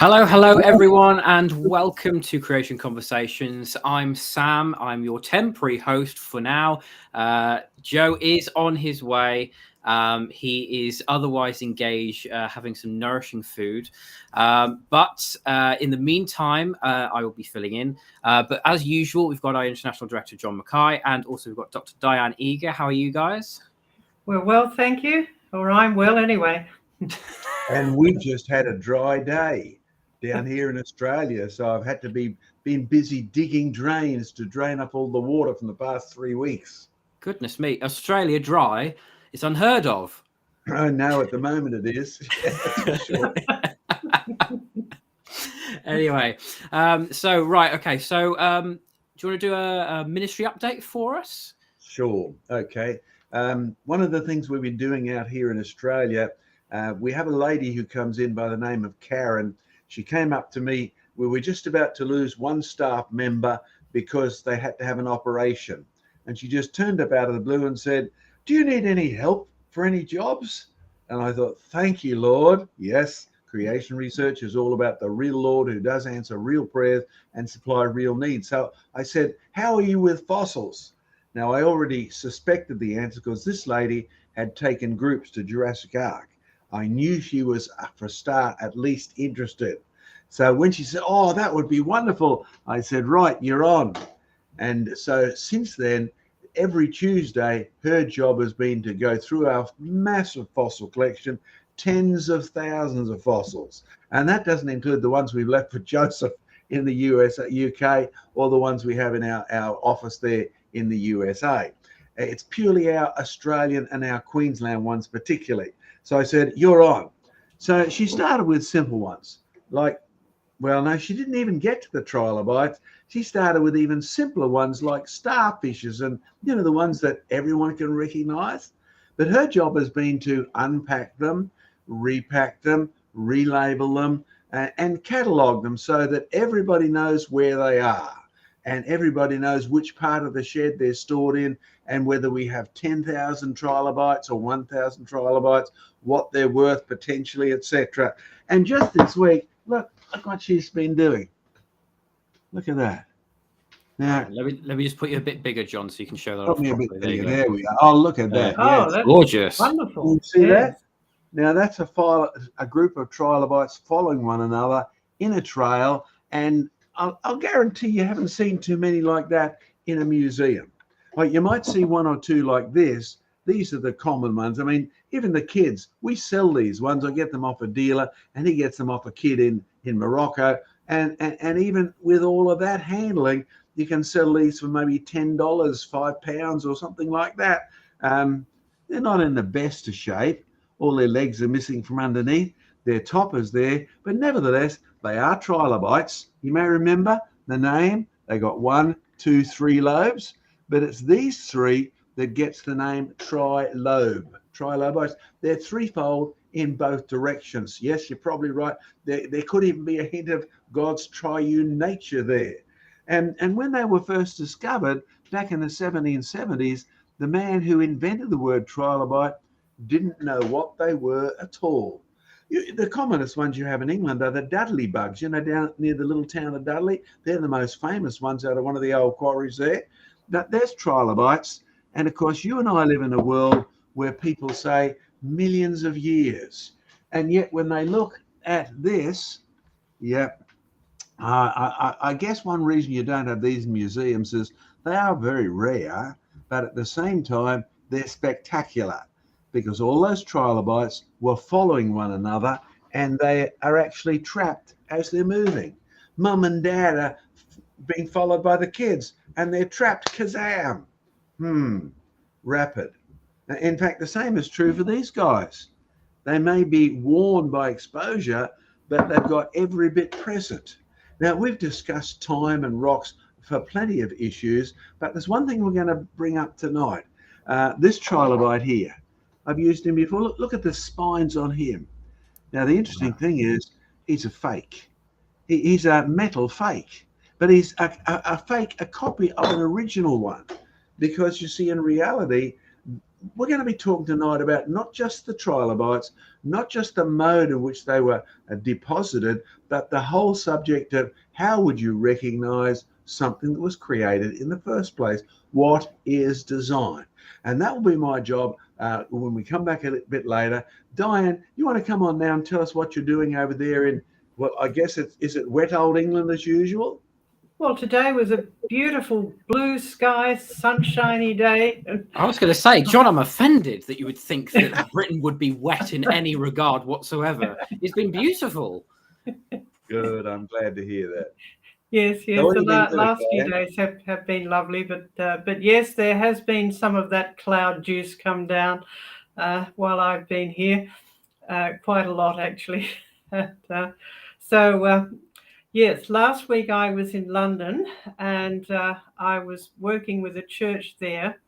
Hello, everyone, and welcome to Creation Conversations. I'm Sam. I'm your temporary host for now. Joe is on his way. He is otherwise engaged, having some nourishing food. But in the meantime, I will be filling in. But as usual, we've got our International Director, John Mackay, and also we've got Dr. Diane Eager. How are you guys? We're well, thank you. Or I'm well anyway. And we just had a dry day down here in Australia, so I've had to been busy digging drains to drain up all the water from the past 3 weeks. Goodness me, Australia dry? It's unheard of. Oh no, at the moment it is. Sure. Anyway, so right, okay. So, do you want to do a ministry update for us? Sure. Okay. One of the things we've been doing out here in Australia, we have a lady who comes in by the name of Karen. She came up to me. We were just about to lose one staff member because they had to have an operation. And she just turned up out of the blue and said, "Do you need any help for any jobs?" And I thought, thank you, Lord. Yes, creation research is all about the real Lord who does answer real prayers and supply real needs. So I said, "How are you with fossils?" Now, I already suspected the answer because this lady had taken groups to Jurassic Ark. I knew she was, for a start, at least interested. So when she said, "Oh, that would be wonderful," I said, "Right, you're on." And so since then, every Tuesday, her job has been to go through our massive fossil collection, tens of thousands of fossils. And that doesn't include the ones we've left for Joseph in the UK, or the ones we have in our office there in the USA. It's purely our Australian and our Queensland ones particularly. So I said, "You're on." So she started with simple ones like, well, no, she didn't even get to the trilobites. She started with even simpler ones like starfishes and, the ones that everyone can recognize. But her job has been to unpack them, repack them, relabel them, and catalog them so that everybody knows where they are. And everybody knows which part of the shed they're stored in, and whether we have 10,000 trilobites or 1,000 trilobites, what they're worth potentially, etc. And just this week, look what she's been doing. Look at that. Now, let me just put you a bit bigger, John, so you can show that put off me a properly. bit bigger. There we are. Oh, look at that. Oh, Yes. that's Gorgeous. wonderful. You see Yes. that? Now that's a group of trilobites following one another in a trail, and I'll guarantee you haven't seen too many like that in a museum. Like you might see one or two like this. These are the common ones. I mean, even the kids, we sell these ones. I get them off a dealer, and he gets them off a kid in Morocco. And even with all of that handling, you can sell these for maybe $10, £5 or something like that. They're not in the best of shape. All their legs are missing from underneath. Their top is there, but nevertheless, they are trilobites. You may remember the name. They got 1, 2, 3 lobes, but it's these three that gets the name trilobe. Trilobites. They're threefold in both directions. Yes, you're probably right. There could even be a hint of God's triune nature there. And when they were first discovered back in the 1770s, the man who invented the word trilobite didn't know what they were at all. The commonest ones you have in England are the Dudley bugs, down near the little town of Dudley. They're the most famous ones out of one of the old quarries there. But there's trilobites. And of course, you and I live in a world where people say millions of years. And yet when they look at this, I guess one reason you don't have these museums is they are very rare, but at the same time, they're spectacular because all those trilobites were following one another and they are actually trapped as they're moving. Mum and dad are being followed by the kids and they're trapped. Kazam! Rapid. In fact, the same is true for these guys. They may be worn by exposure, but they've got every bit present. Now, we've discussed time and rocks for plenty of issues, but there's one thing we're going to bring up tonight. This trilobite here, I've used him before. Look at the spines on him. Now, the interesting thing is he's a fake. He's a metal fake, but he's a fake, a copy of an original one. Because you see, in reality, we're going to be talking tonight about not just the trilobites, not just the mode in which they were deposited, but the whole subject of how would you recognize something that was created in the first place? What is design? And that will be my job when we come back a bit later. Diane, you want to come on now and tell us what you're doing over there in, well, I guess is it wet old England as usual? Well, today was a beautiful blue sky, sunshiny day. I was going to say, John, I'm offended that you would think that Britain would be wet in any regard whatsoever. It's been beautiful. Good. I'm glad to hear that. Yes, So what the have you been doing, last few Diane? days have been lovely, but yes, there has been some of that cloud juice come down while I've been here, quite a lot actually. Yes, last week I was in London and I was working with a church there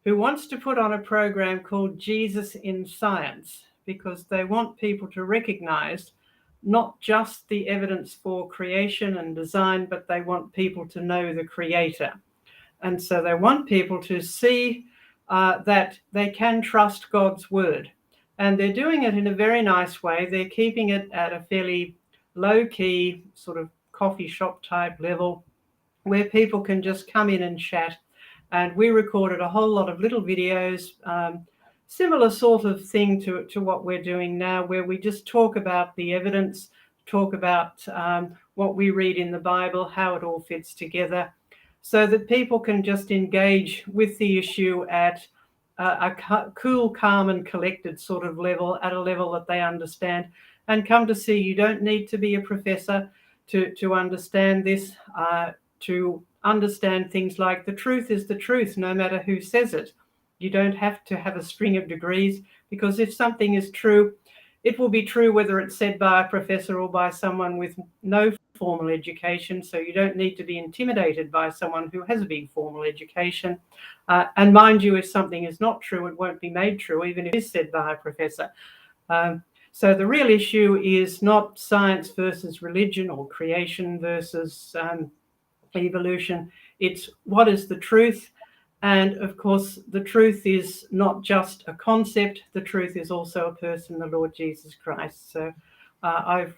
who wants to put on a program called Jesus in Science, because they want people to recognize not just the evidence for creation and design, but they want people to know the creator. And so they want people to see that they can trust God's word. And they're doing it in a very nice way. They're keeping it at a fairly low-key sort of coffee shop type level where people can just come in and chat. And we recorded a whole lot of little videos, similar sort of thing to what we're doing now, where we just talk about the evidence, talk about what we read in the Bible, how it all fits together, so that people can just engage with the issue at a cool, calm and collected sort of level, at a level that they understand, and come to see you don't need to be a professor to understand this, to understand things like the truth is the truth, no matter who says it. You don't have to have a string of degrees, because if something is true, it will be true whether it's said by a professor or by someone with no formal education. So you don't need to be intimidated by someone who has a big formal education. And mind you, if something is not true, it won't be made true, even if it is said by a professor. So the real issue is not science versus religion or creation versus evolution. It's what is the truth. And of course, the truth is not just a concept. The truth is also a person, the Lord Jesus Christ. So I've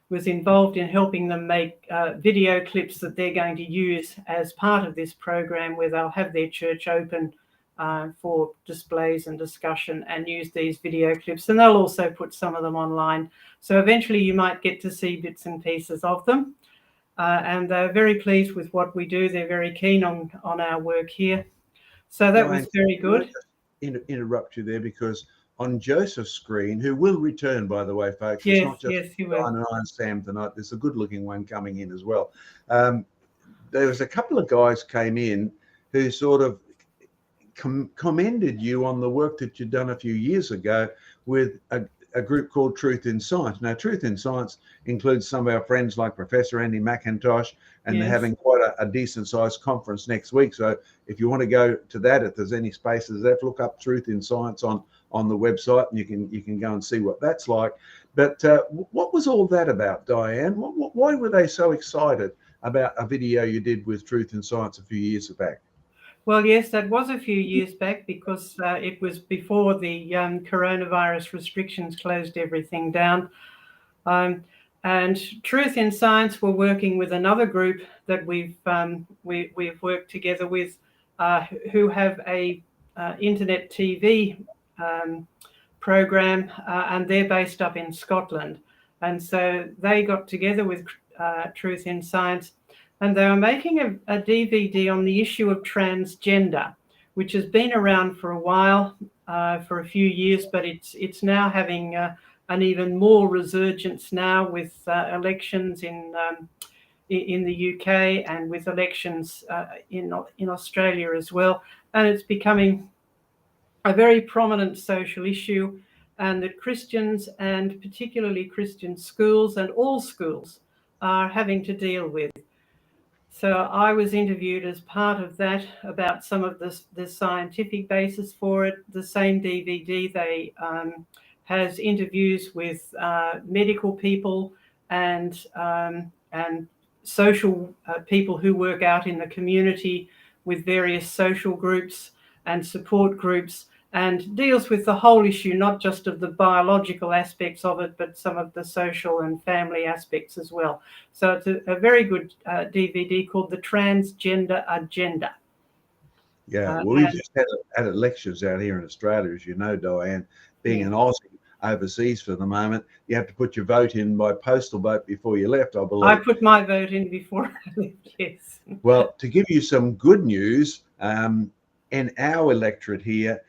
was involved in helping them make video clips that they're going to use as part of this program, where they'll have their church open for displays and discussion and use these video clips. And they'll also put some of them online. So eventually you might get to see bits and pieces of them. And they're very pleased with what we do. They're very keen on our work here. So that was very good. Interrupt you there, because on Joseph's screen, who will return, by the way, folks, Yes, it's not just yes, he will. Diane and I and Sam tonight. There's a good-looking one coming in as well. There was a couple of guys came in who sort of commended you on the work that you'd done a few years ago with a group called Truth in Science. Now, Truth in Science includes some of our friends like Professor Andy McIntosh, and Yes. they're having quite a decent-sized conference next week. So if you want to go to that, if there's any spaces left, look up Truth in Science on the website, and you can go and see what that's like. But what was all that about, Diane? Why were they so excited about a video you did with Truth in Science a few years back? Well, yes, that was a few years back, because it was before the coronavirus restrictions closed everything down. And Truth in Science were working with another group that we've worked together with, who have a internet TV program, and they're based up in Scotland. And so they got together with Truth in Science, and they were making a DVD on the issue of transgender, which has been around for a while, for a few years, but it's now having an even more resurgence now with elections in the UK and with elections in Australia as well. And it's becoming a very prominent social issue, and that Christians, and particularly Christian schools and all schools, are having to deal with. So I was interviewed as part of that about some of the scientific basis for it. The same DVD has interviews with medical people and social people who work out in the community with various social groups. and support groups, and deals with the whole issue, not just of the biological aspects of it, but some of the social and family aspects as well. So it's a very good DVD called The Transgender Agenda. Yeah, well, we've just had elections out here in Australia, as you know, Diane. Being an Aussie overseas for the moment, you have to put your vote in by postal vote before you left, I believe. I put my vote in before I left, yes. Well, to give you some good news, in our electorate here,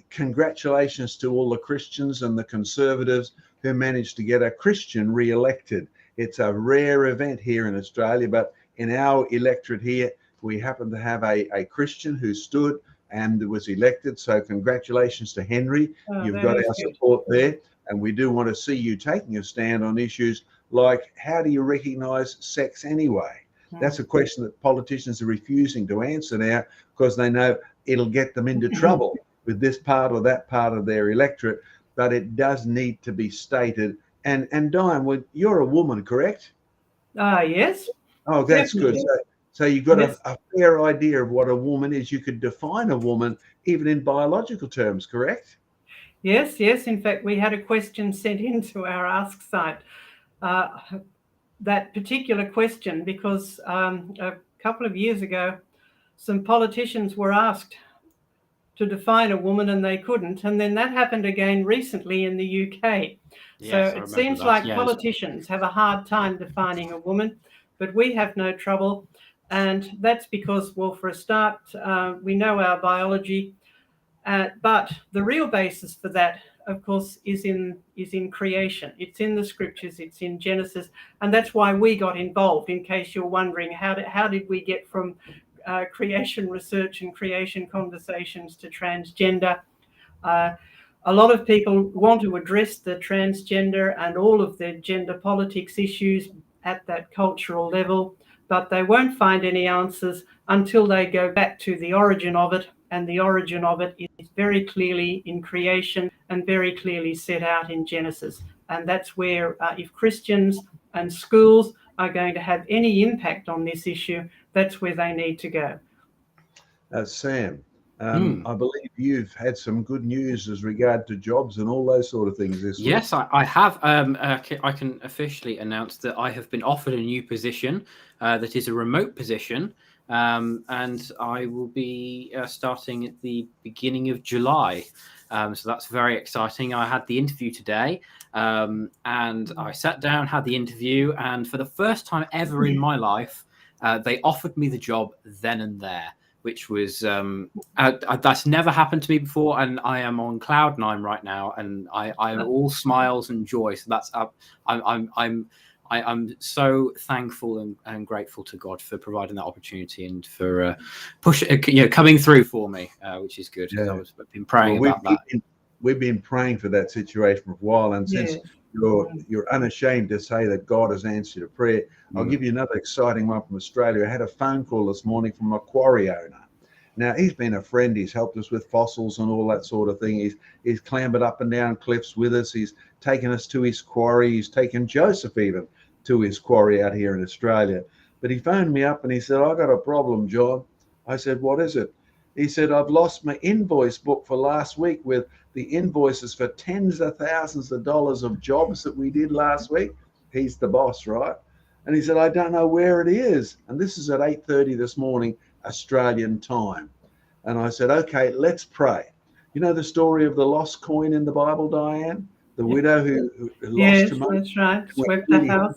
congratulations to all the Christians and the Conservatives who managed to get a Christian re-elected. It's a rare event here in Australia, but in our electorate here, we happen to have a Christian who stood and was elected. So congratulations to Henry. You've got our support there. And we do want to see you taking a stand on issues like, how do you recognise sex anyway? That's a question that politicians are refusing to answer now, because they know it'll get them into trouble with this part or that part of their electorate. But it does need to be stated. And Diane, well, you're a woman, correct? Yes. Oh, that's good. So you've got a fair idea of what a woman is. You could define a woman even in biological terms, correct? Yes. In fact, we had a question sent into our Ask site, that particular question, because a couple of years ago, some politicians were asked to define a woman and they couldn't. And then that happened again recently in the UK. Yes, so it seems like politicians have a hard time defining a woman, but we have no trouble. And that's because, well, for a start, we know our biology, but the real basis for that, of course, is in creation. It's in the scriptures, it's in Genesis, and that's why we got involved. In case you're wondering, how did we get from creation research and creation conversations to transgender? A lot of people want to address the transgender and all of the gender politics issues at that cultural level, but they won't find any answers until they go back to the origin of it. And the origin of it is very clearly in creation and very clearly set out in Genesis. And that's where, if Christians and schools are going to have any impact on this issue, that's where they need to go. Sam, I believe you've had some good news as regard to jobs and all those sort of things this week. Yes, I have. I can officially announce that I have been offered a new position that is a remote position. And I will be starting at the beginning of July. So that's very exciting. I had the interview today, and I sat down, had the interview, and for the first time ever in my life, they offered me the job then and there, which was that's never happened to me before, and I am on cloud 9 right now, and I'm all smiles and joy. So that's I'm so thankful and grateful to God for providing that opportunity and for coming through for me, which is good. Yeah. I've been praying about that. We've been praying for that situation for a while, and since you're unashamed to say that God has answered a prayer, I'll give you another exciting one from Australia. I had a phone call this morning from a quarry owner. Now, he's been a friend. He's helped us with fossils and all that sort of thing. He's clambered up and down cliffs with us. He's taken us to his quarry. He's taken Joseph even to his quarry out here in Australia. But he phoned me up and he said, I got a problem, John. I said, what is it? He said, I've lost my invoice book for last week with the invoices for tens of thousands of dollars of jobs that we did last week. He's the boss, right? And he said, I don't know where it is. And this is at 8:30 this morning, Australian time. And I said, okay, let's pray. You know the story of the lost coin in the Bible, Diane? The widow who lost her money. That's right. Swept the house.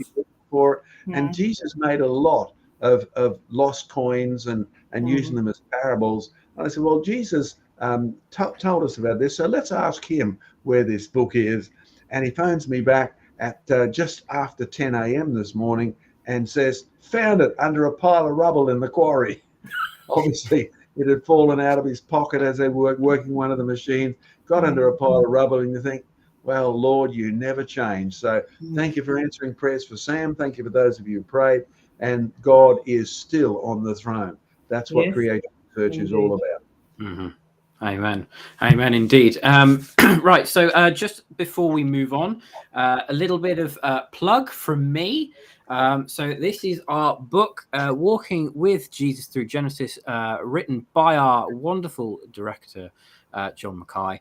For it. And Jesus made a lot of lost coins and using them as parables. And I said, well, Jesus told us about this, so let's ask him where this book is. And he phones me back at just after 10 a.m. this morning and says, found it under a pile of rubble in the quarry. Obviously, it had fallen out of his pocket as they were working one of the machines, got under a pile of rubble, and you think, well, Lord, you never change. So thank you for answering prayers for Sam. Thank you for those of you who prayed. And God is still on the throne. That's what creation research is all about. Mm-hmm. Amen. Amen indeed. Right. So just before we move on, a little bit of plug from me. So this is our book, Walking with Jesus Through Genesis, written by our wonderful director, John Mackay.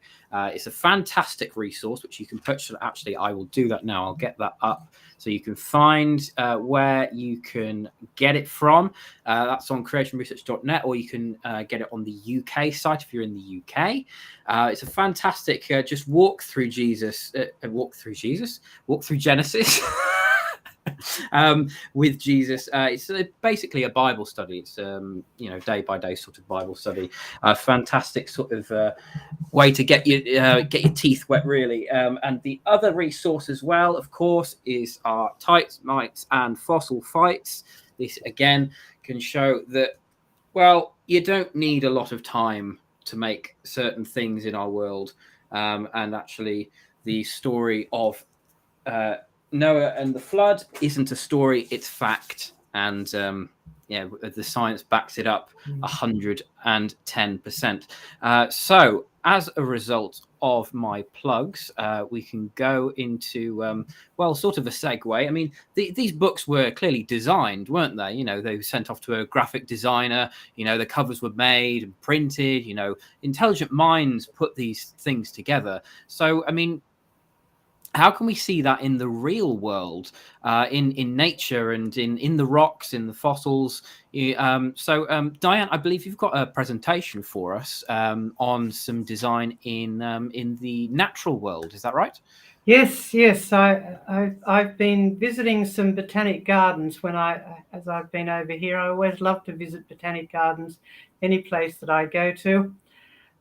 It's a fantastic resource which you can purchase. Actually, I will do that now. I'll get that up so you can find where you can get it from. That's on creationresearch.net, or you can get it on the UK site if you're in the UK. It's a fantastic just walk through Jesus, walk through Genesis. With Jesus. It's basically a Bible study. It's day by day sort of Bible study. A fantastic sort of way to get your teeth wet, really. And the other resource as well, of course, is our Tights, Mites, and Fossil Fights. This again can show that, well, you don't need a lot of time to make certain things in our world. And actually, the story of Noah and the flood isn't a story, it's fact. And the science backs it up 110%. So as a result of my plugs, we can go into, sort of a segue. I mean, these books were clearly designed, weren't they? They were sent off to a graphic designer, the covers were made and printed, intelligent minds put these things together. So, I mean, how can we see that in the real world, in nature and in the rocks, in the fossils? Diane, I believe you've got a presentation for us on some design in the natural world. Is that right? Yes. I've been visiting some botanic gardens as I've been over here. I always love to visit botanic gardens, any place that I go to,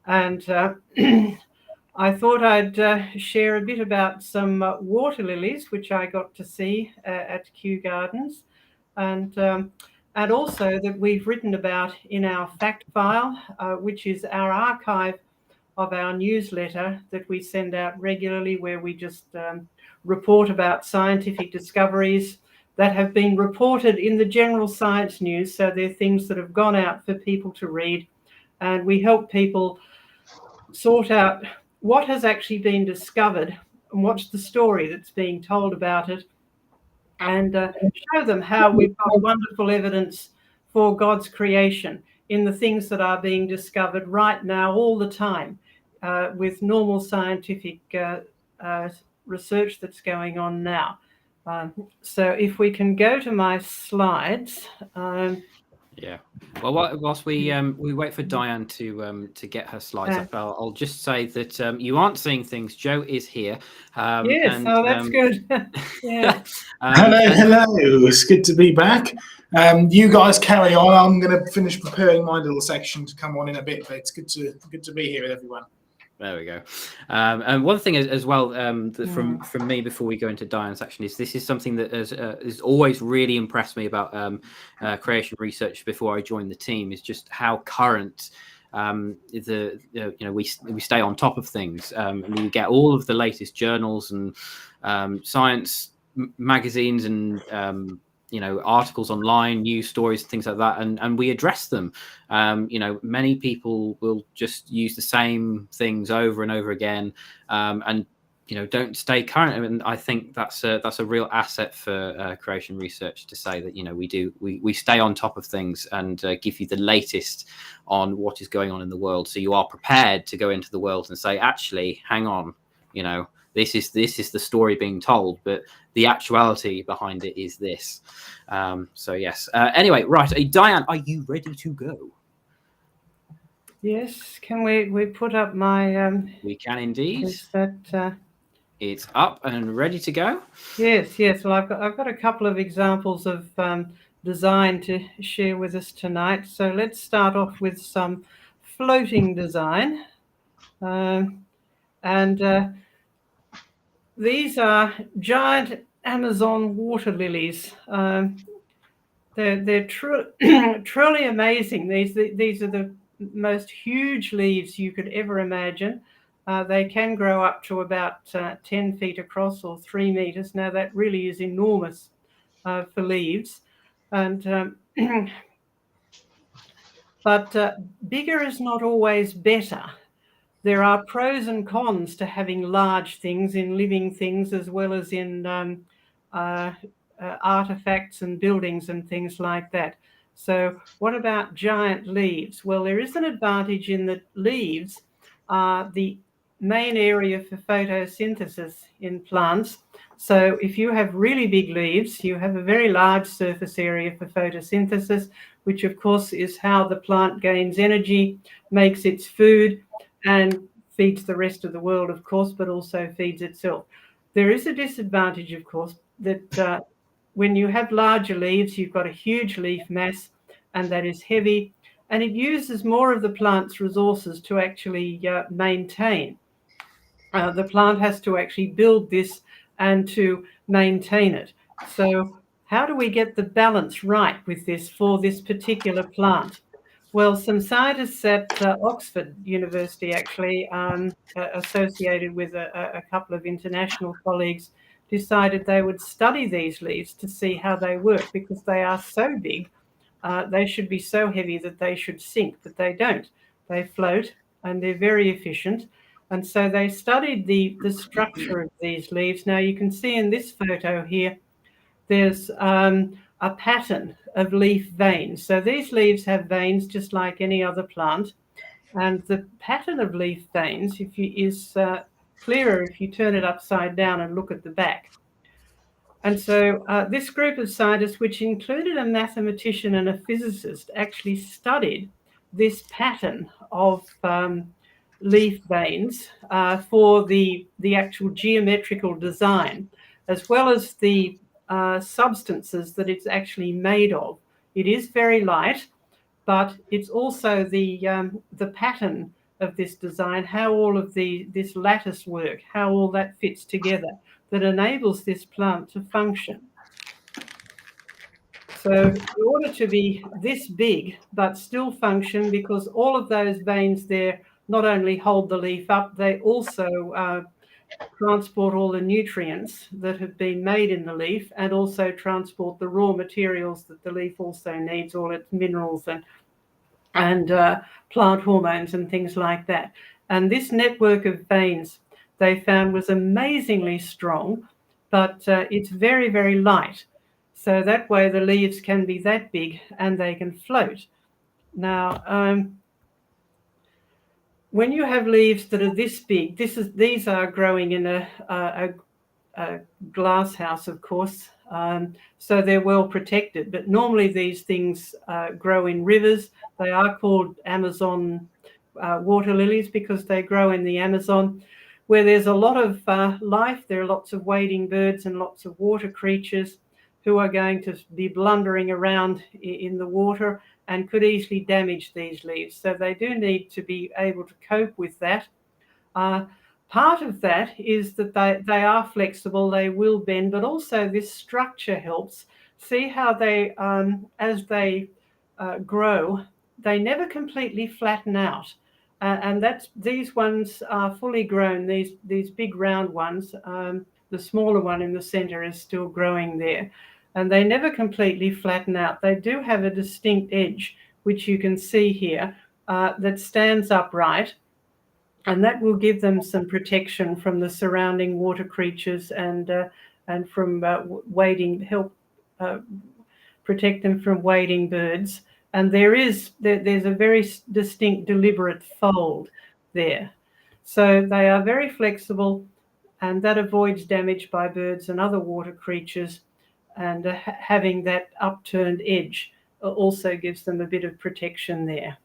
and I thought I'd share a bit about some water lilies, which I got to see at Kew Gardens, and also that we've written about in our fact file, which is our archive of our newsletter that we send out regularly, where we just report about scientific discoveries that have been reported in the general science news. So they're things that have gone out for people to read, and we help people sort out what has actually been discovered and what's the story that's being told about it, and show them how we've got wonderful evidence for God's creation in the things that are being discovered right now all the time with normal scientific research that's going on now. So if we can go to my slides. Yeah. Well, whilst we wait for Diane to get her slides up, I'll just say that you aren't seeing things. Joe is here. Yes. That's good. Yeah. Hello. It's good to be back. You guys carry on. I'm going to finish preparing my little section to come on in a bit, but it's good to be here with everyone. There we go. And one thing as well from me before we go into Diane's section is this is something that has always really impressed me about creation research before I joined the team, is just how current we stay on top of things. We get all of the latest journals and science magazines and articles online, news stories, things like that, and we address them. Many people will just use the same things over and over again, and don't stay current. And I think that's a real asset for creation research, to say that we stay on top of things and give you the latest on what is going on in the world, so you are prepared to go into the world and say, actually, hang on, this is the story being told, but the actuality behind it is this. So yes. Anyway, right, Diane, are you ready to go? Yes. Can we put up my? We can indeed. Is that? It's up and ready to go. Yes. Well, I've got a couple of examples of design to share with us tonight. So let's start off with some floating design, and these are giant Amazon water lilies. They're truly amazing. These are the most huge leaves you could ever imagine. They can grow up to about 10 feet across or 3 meters. Now that really is enormous for leaves, and but bigger is not always better. There are pros and cons to having large things in living things, as well as in artifacts and buildings and things like that. So what about giant leaves? Well, there is an advantage in that leaves are the main area for photosynthesis in plants. So if you have really big leaves, you have a very large surface area for photosynthesis, which of course is how the plant gains energy, makes its food, and feeds the rest of the world, of course, but also feeds itself. There is a disadvantage, of course, that when you have larger leaves, you've got a huge leaf mass, and that is heavy, and it uses more of the plant's resources to actually maintain. The plant has to actually build this and to maintain it. So how do we get the balance right with this for this particular plant? Well, some scientists at Oxford University, actually associated with a couple of international colleagues, decided they would study these leaves to see how they work, because they are so big. They should be so heavy that they should sink, but they don't. They float, and they're very efficient. And so they studied the structure of these leaves. Now you can see in this photo here, there's a pattern of leaf veins. So these leaves have veins just like any other plant. And the pattern of leaf veins is clearer if you turn it upside down and look at the back. And so this group of scientists, which included a mathematician and a physicist, actually studied this pattern of leaf veins for the actual geometrical design, as well as the substances that it's actually made of. It is very light, but it's also the pattern of this design, how all of this lattice work, how all that fits together, that enables this plant to function. So in order to be this big but still function, because all of those veins there not only hold the leaf up, they also transport all the nutrients that have been made in the leaf, and also transport the raw materials that the leaf also needs, all its minerals and plant hormones and things like that. And this network of veins they found was amazingly strong, but it's very, very light. So that way the leaves can be that big and they can float. Now, when you have leaves that are this big, these are growing in a glass house, of course, so they're well protected. But normally these things grow in rivers. They are called Amazon water lilies because they grow in the Amazon, where there's a lot of life. There are lots of wading birds and lots of water creatures who are going to be blundering around in the water and could easily damage these leaves. So they do need to be able to cope with that. Part of that is that they are flexible, they will bend, but also this structure helps. See how they, as they grow, they never completely flatten out. And these ones are fully grown, these big round ones. The smaller one in the center is still growing there. And they never completely flatten out. They do have a distinct edge, which you can see here, that stands upright. And that will give them some protection from the surrounding water creatures and from protect them from wading birds. And there's a very distinct, deliberate fold there. So they are very flexible, and that avoids damage by birds and other water creatures. And having that upturned edge also gives them a bit of protection there.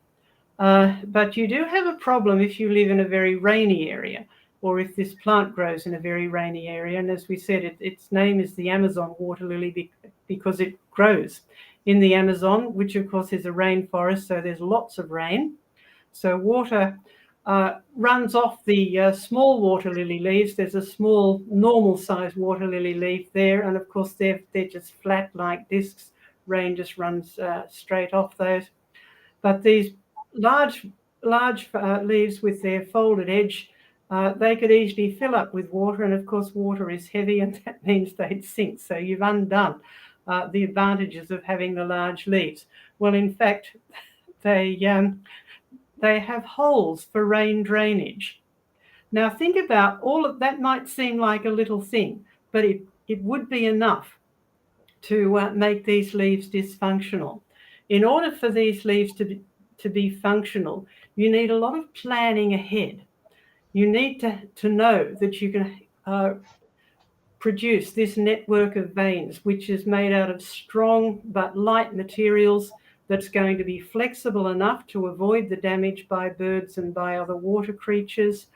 But you do have a problem if you live in a very rainy area, or if this plant grows in a very rainy area. And as we said, its name is the Amazon water lily because it grows in the Amazon, which of course is a rainforest, so there's lots of rain. So water runs off the small water lily leaves. There's a small normal sized water lily leaf there, and of course they're just flat like discs. Rain just runs straight off those. But these large leaves with their folded edge, they could easily fill up with water, and of course water is heavy, and that means they'd sink. So you've undone the advantages of having the large leaves. Well, in fact, they have holes for rain drainage. Now think about all of that. Might seem like a little thing, but it would be enough to make these leaves dysfunctional. In order for these leaves to be functional, you need a lot of planning ahead. You need to know that you can produce this network of veins, which is made out of strong but light materials, that's going to be flexible enough to avoid the damage by birds and by other water creatures,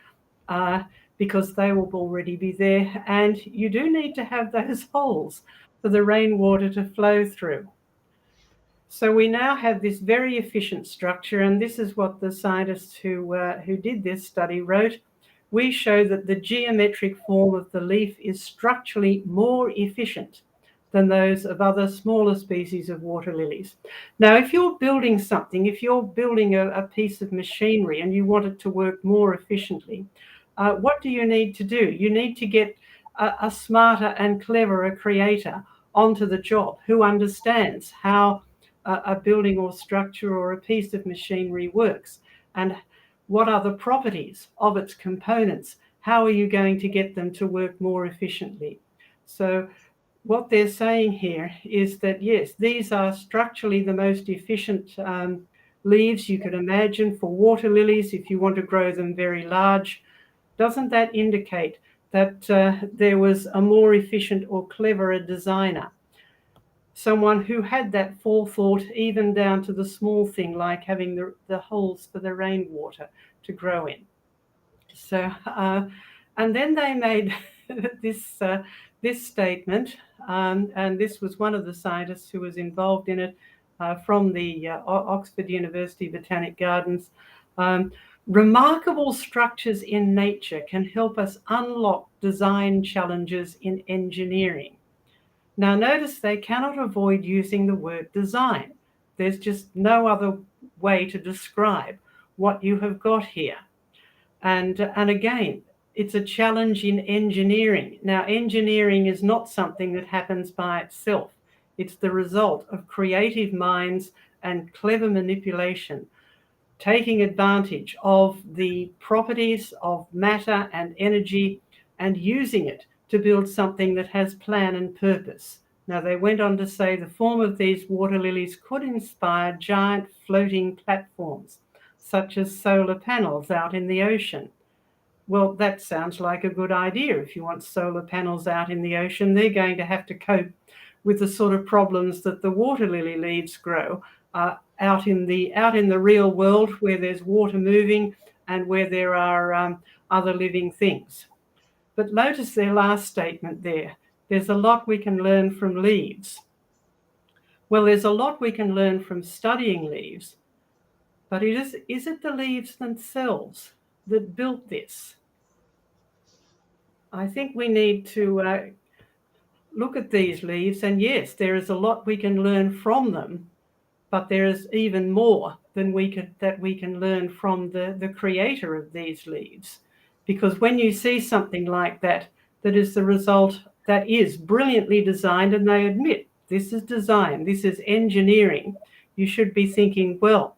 because they will already be there. And you do need to have those holes for the rainwater to flow through. So we now have this very efficient structure, and this is what the scientists who did this study wrote. We show that the geometric form of the leaf is structurally more efficient than those of other smaller species of water lilies. Now, if you're building something, if you're building a piece of machinery and you want it to work more efficiently, what do you need to do? You need to get a smarter and cleverer creator onto the job who understands how a building or structure or a piece of machinery works, and what are the properties of its components? How are you going to get them to work more efficiently? So what they're saying here is that, yes, these are structurally the most efficient leaves you could imagine for water lilies if you want to grow them very large. Doesn't that indicate that there was a more efficient or cleverer designer? Someone who had that forethought, even down to the small thing like having the holes for the rainwater to grow in. So, and then they made this statement, and this was one of the scientists who was involved in it, from the Oxford University Botanic Gardens. Remarkable structures in nature can help us unlock design challenges in engineering. Now, notice they cannot avoid using the word design. There's just no other way to describe what you have got here. And again, it's a challenge in engineering. Now, engineering is not something that happens by itself. It's the result of creative minds and clever manipulation, taking advantage of the properties of matter and energy and using it to build something that has plan and purpose. Now, they went on to say the form of these water lilies could inspire giant floating platforms, such as solar panels out in the ocean. Well, that sounds like a good idea. If you want solar panels out in the ocean, they're going to have to cope with the sort of problems that the water lily leaves grow out in the real world, where there's water moving and where there are other living things. But notice their last statement there. There's a lot we can learn from leaves. Well, there's a lot we can learn from studying leaves, but is it the leaves themselves that built this? I think we need to look at these leaves, and yes, there is a lot we can learn from them, but there is even more than we can learn from the creator of these leaves. Because when you see something like that is the result, that is brilliantly designed, and they admit this is design, this is engineering, you should be thinking, well,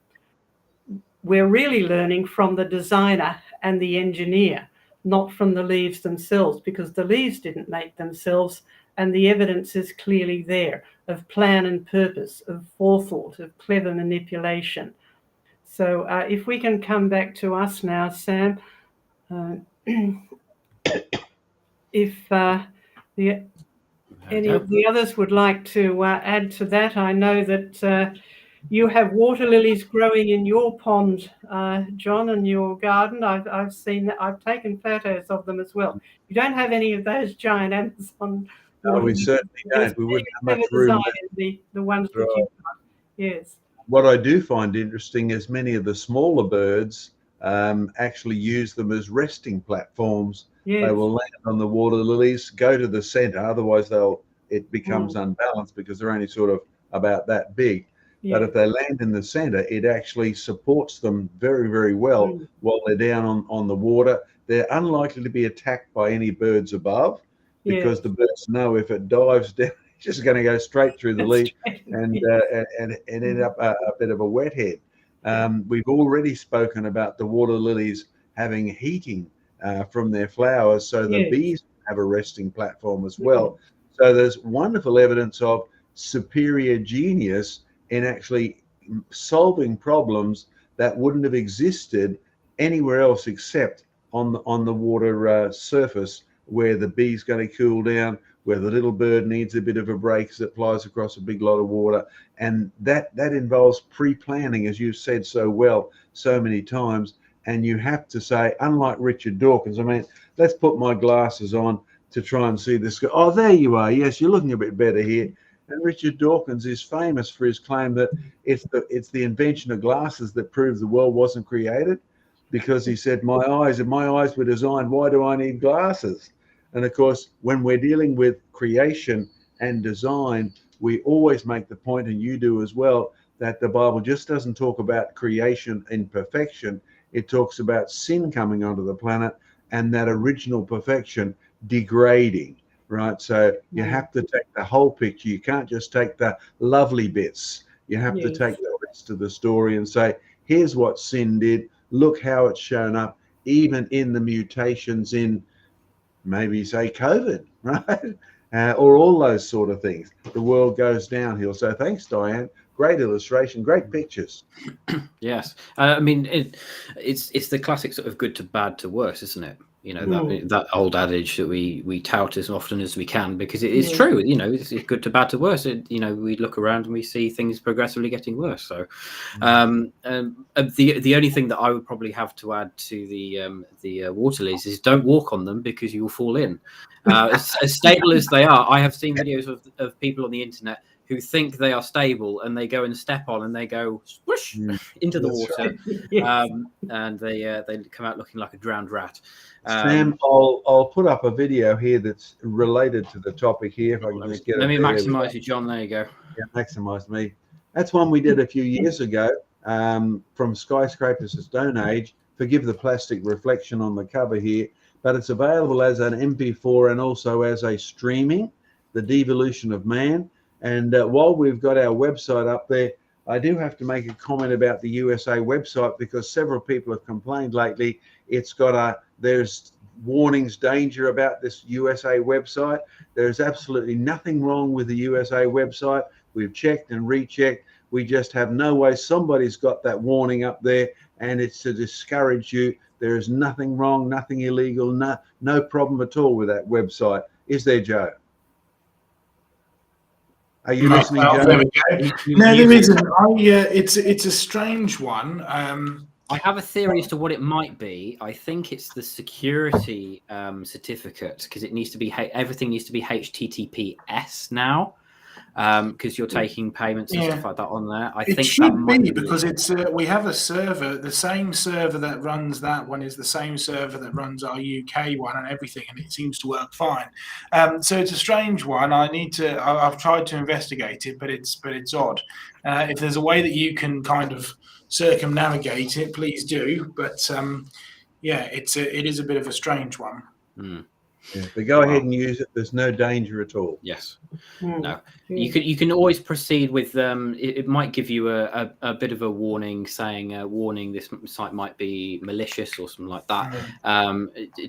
we're really learning from the designer and the engineer, not from the leaves themselves, because the leaves didn't make themselves, and the evidence is clearly there of plan and purpose, of forethought, of clever manipulation. So if we can come back to us now, Sam, if any of the others would like to add to that. I know that you have water lilies growing in your pond, John, and your garden. I've seen that. I've taken photos of them as well. You don't have any of those giant Amazon. No, we certainly don't. We wouldn't have much room. The ones that you've got. Yes. What I do find interesting is many of the smaller birds actually use them as resting platforms. Yes. They will land on the water lilies, go to the center, otherwise it becomes unbalanced because they're only sort of about that big. Yeah. But if they land in the center, it actually supports them very, very well while they're down on the water. They're unlikely to be attacked by any birds above, because the birds know if it dives down, it's just going to go straight through the leaf and end up a bit of a wet head. We've already spoken about the water lilies having heating from their flowers, so the bees have a resting platform as well. So there's wonderful evidence of superior genius in actually solving problems that wouldn't have existed anywhere else except on the water surface, where the bee's going to cool down, where the little bird needs a bit of a break as it flies across a big lot of water. And that involves pre-planning, as you've said so well so many times. And you have to say, unlike Richard Dawkins, I mean, let's put my glasses on to try and see this. Oh, there you are. Yes, you're looking a bit better here. And Richard Dawkins is famous for his claim that it's the invention of glasses that proved the world wasn't created, because he said, my eyes were designed, why do I need glasses? And of course, when we're dealing with creation and design, we always make the point, and you do as well, that the Bible just doesn't talk about creation in perfection. It talks about sin coming onto the planet and that original perfection degrading, right? So you have to take the whole picture. You can't just take the lovely bits. You have to take the rest of the story and say, here's what sin did. Look how it's shown up, even in the mutations in maybe say COVID, right? Or all those sort of things. The world goes downhill. So thanks, Diane. Great illustration, great pictures. Yes, I mean it's the classic sort of good to bad to worse, isn't it? You know, that old adage that we tout as often as we can, because it is true. You know, it's good to bad to worse. You know, we look around and we see things progressively getting worse. So, the only thing that I would probably have to add to the water lilies is don't walk on them, because you will fall in. As stable as they are, I have seen videos of people on the internet who think they are stable, and they go and step on, and they go swoosh into the water, and they come out looking like a drowned rat. Sam, I'll put up a video here that's related to the topic here. If I can just get it. Let me maximize you, John. There you go. Yeah, maximize me. That's one we did a few years ago, from Skyscrapers to Stone Age. Forgive the plastic reflection on the cover here, but it's available as an MP4 and also as a streaming, The Devolution of Man. And while we've got our website up there, I do have to make a comment about the USA website, because several people have complained lately. It's got there's warnings, danger about this USA website. There's absolutely nothing wrong with the USA website. We've checked and rechecked. We just have no way. Somebody's got that warning up there, and it's to discourage you. There is nothing wrong, nothing illegal, no problem at all with that website. Is there, Joe? Are you listening, Joe? There we go. No, there isn't. It's a strange one. I have a theory as to what it might be. I think it's the security certificate, because it needs to be everything needs to be HTTPS now, because you're taking payments and stuff like that on there. I think should that might be, because it's we have a server. The same server that runs that one is the same server that runs our UK one and everything, and it seems to work fine. So it's a strange one. I've tried to investigate it, but it's odd. If there's a way that you can kind of circumnavigate it, please do. But it is a bit of a strange one. Yeah, but go ahead and use it. There's no danger at all. Yes. No. You can always proceed with it might give you a bit of a warning, saying warning, this site might be malicious or something like that.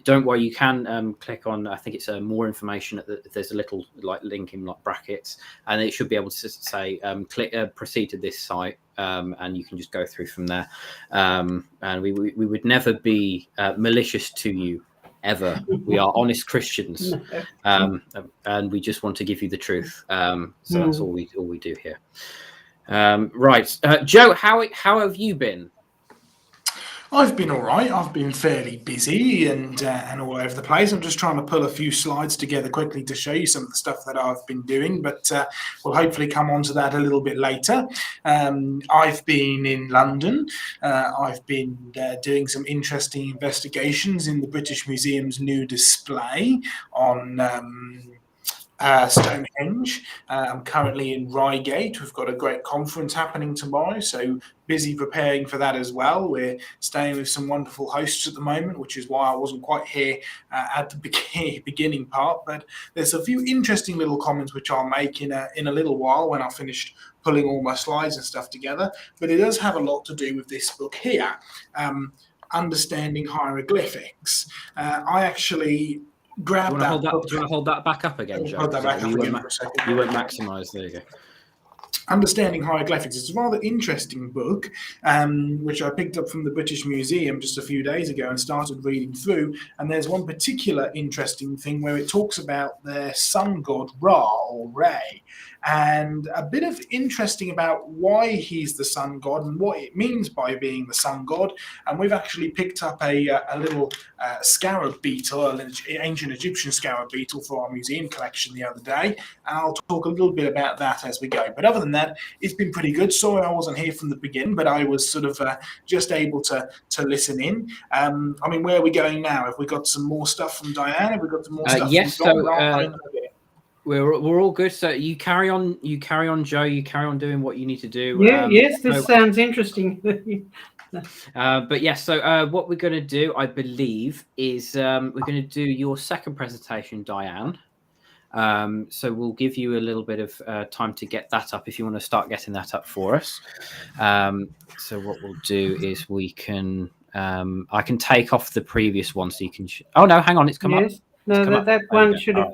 Don't worry, you can click on, I think it's more information. There's a little link in brackets, and it should be able to say click proceed to this site, and you can just go through from there. And we would never be malicious to you, ever. We are honest Christians, and we just want to give you the truth. So that's all we do here. Right, Joe, how have you been? I've been all right. I've been fairly busy and all over the place. I'm just trying to pull a few slides together quickly to show you some of the stuff that I've been doing, but we'll hopefully come on to that a little bit later. I've been in London. I've been doing some interesting investigations in the British Museum's new display on Stonehenge. I'm currently in Reigate. We've got a great conference happening tomorrow, so busy preparing for that as well. We're staying with some wonderful hosts at the moment, which is why I wasn't quite here at the beginning part. But there's a few interesting little comments which I'll make in a little while when I've finished pulling all my slides and stuff together. But it does have a lot to do with this book here, Understanding Hieroglyphics. I actually grab that. Do you want to hold that back up again, Joe? Hold that back up again for a second. You won't maximise. There you go. Understanding Hieroglyphics. It's a rather interesting book, which I picked up from the British Museum just a few days ago and started reading through. And there's one particular interesting thing where it talks about their sun god Ra or Ray, and a bit of interesting about why he's the sun god and what it means by being the sun god. And we've actually picked up a little scarab beetle, an ancient Egyptian scarab beetle for our museum collection the other day. And I'll talk a little bit about that as we go. But other than that, it's been pretty good. Sorry I wasn't here from the beginning, but I was sort of just able to listen in. I mean, where are we going now? Have we got some more stuff from Diane? Have we got some more stuff yes, from John? We're all good. So you carry on, Joe. You carry on doing what you need to do. Yes, this sounds interesting. But yes, so what we're going to do, I believe, is we're going to do your second presentation, Diane. So we'll give you a little bit of time to get that up if you want to start getting that up for us. So what we'll do is we can I can take off the previous one so you can. Oh no, hang on, it's come up. No, that one should have.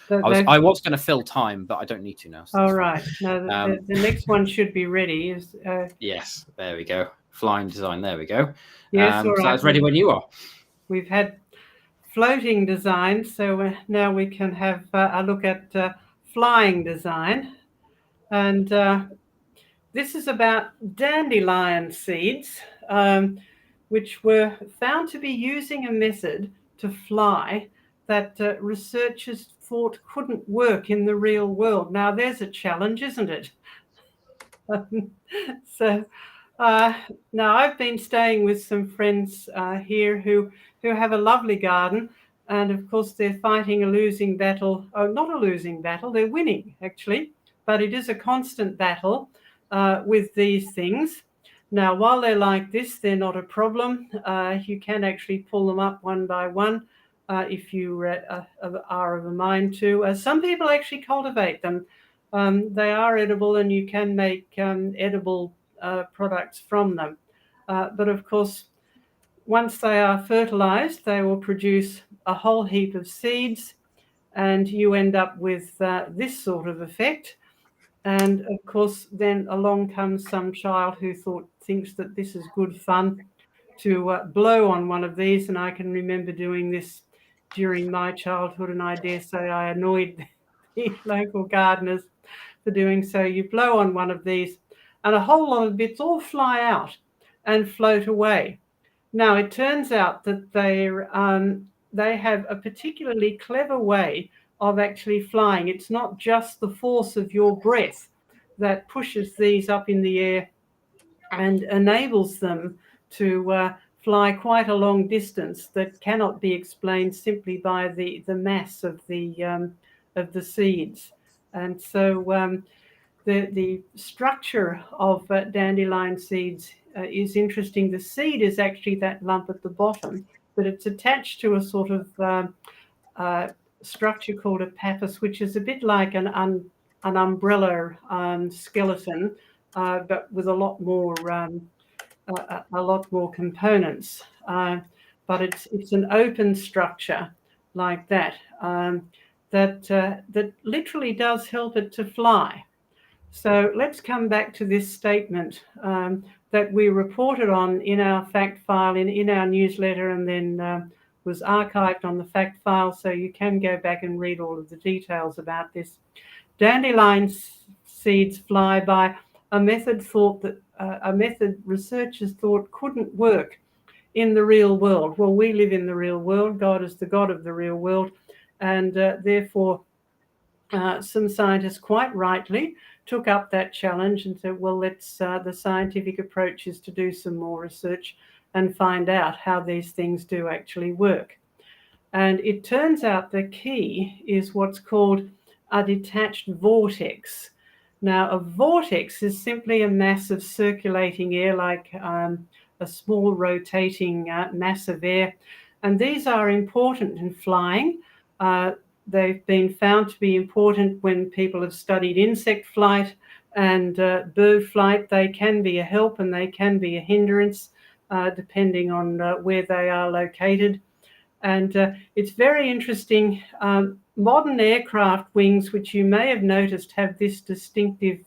I was going to fill time, but I don't need to now. So all right. No, the next one should be ready. Yes, there we go. Flying design. There we go. Yes, all right. So that's ready when you are. We've had floating design, so now we can have a look at flying design. And this is about dandelion seeds, which were found to be using a method to fly that researchers thought couldn't work in the real world. Now, there's a challenge, isn't it? So now I've been staying with some friends here who have a lovely garden. And of course, they're fighting a losing battle. Oh, not a losing battle. They're winning, actually. But it is a constant battle with these things. Now, while they're like this, they're not a problem. You can actually pull them up one by one if you are of a mind to. Some people actually cultivate them. They are edible, and you can make edible products from them. But of course, once they are fertilized, they will produce a whole heap of seeds, and you end up with this sort of effect. And of course, then along comes some child who thinks that this is good fun to blow on one of these. And I can remember doing this during my childhood, and I dare say I annoyed the local gardeners for doing so. You blow on one of these, and a whole lot of bits all fly out and float away. Now, it turns out that they have a particularly clever way of actually flying. It's not just the force of your breath that pushes these up in the air and enables them to fly quite a long distance that cannot be explained simply by the mass of the seeds. And so the structure of dandelion seeds is interesting. The seed is actually that lump at the bottom, but it's attached to a sort of structure called a pappus, which is a bit like an umbrella skeleton, but with a lot more components. But it's an open structure like that that literally does help it to fly. So let's come back to this statement that we reported on in our fact file, in our newsletter, and then was archived on the fact file, so you can go back and read all of the details about this. Dandelion seeds fly by a method researchers thought couldn't work in the real world. Well, we live in the real world. God is the God of the real world, and therefore some scientists quite rightly took up that challenge and said, well, the scientific approach is to do some more research and find out how these things do actually work. And it turns out the key is what's called a detached vortex. Now, a vortex is simply a mass of circulating air, like a small rotating mass of air. And these are important in flying. They've been found to be important when people have studied insect flight and bird flight. They can be a help and they can be a hindrance, depending on where they are located. And it's very interesting. Modern aircraft wings, which you may have noticed, have this distinctive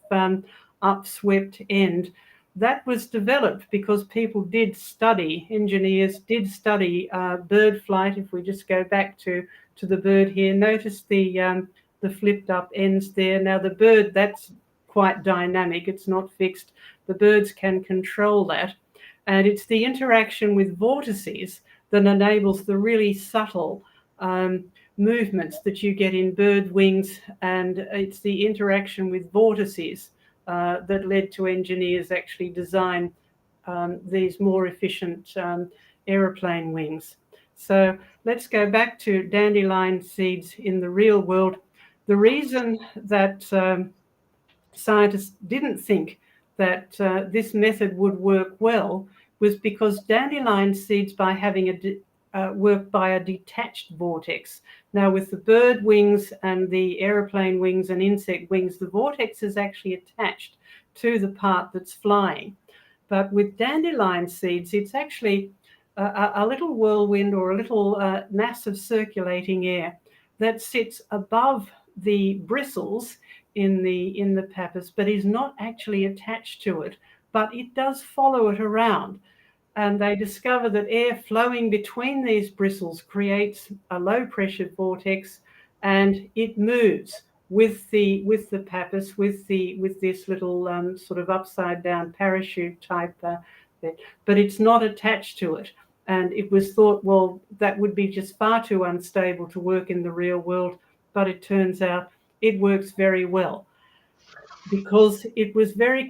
upswept end. That was developed because people did study, engineers did study bird flight. If we just go back to the bird here, notice the flipped up ends there. Now the bird, that's quite dynamic. It's not fixed. The birds can control that. And it's the interaction with vortices that enables the really subtle movements that you get in bird wings. And it's the interaction with vortices that led to engineers actually design these more efficient aeroplane wings. So let's go back to dandelion seeds in the real world. The reason that scientists didn't think that this method would work well was because dandelion seeds, by having work by a detached vortex. Now, with the bird wings and the aeroplane wings and insect wings, the vortex is actually attached to the part that's flying. But with dandelion seeds, it's actually a little whirlwind or a little mass of circulating air that sits above the bristles in the pappus, but is not actually attached to it, but it does follow it around. And they discover that air flowing between these bristles creates a low pressure vortex, and it moves with the pappus, with this little sort of upside down parachute type bit, but it's not attached to it. And it was thought, well, that would be just far too unstable to work in the real world, but it turns out it works very well because it was very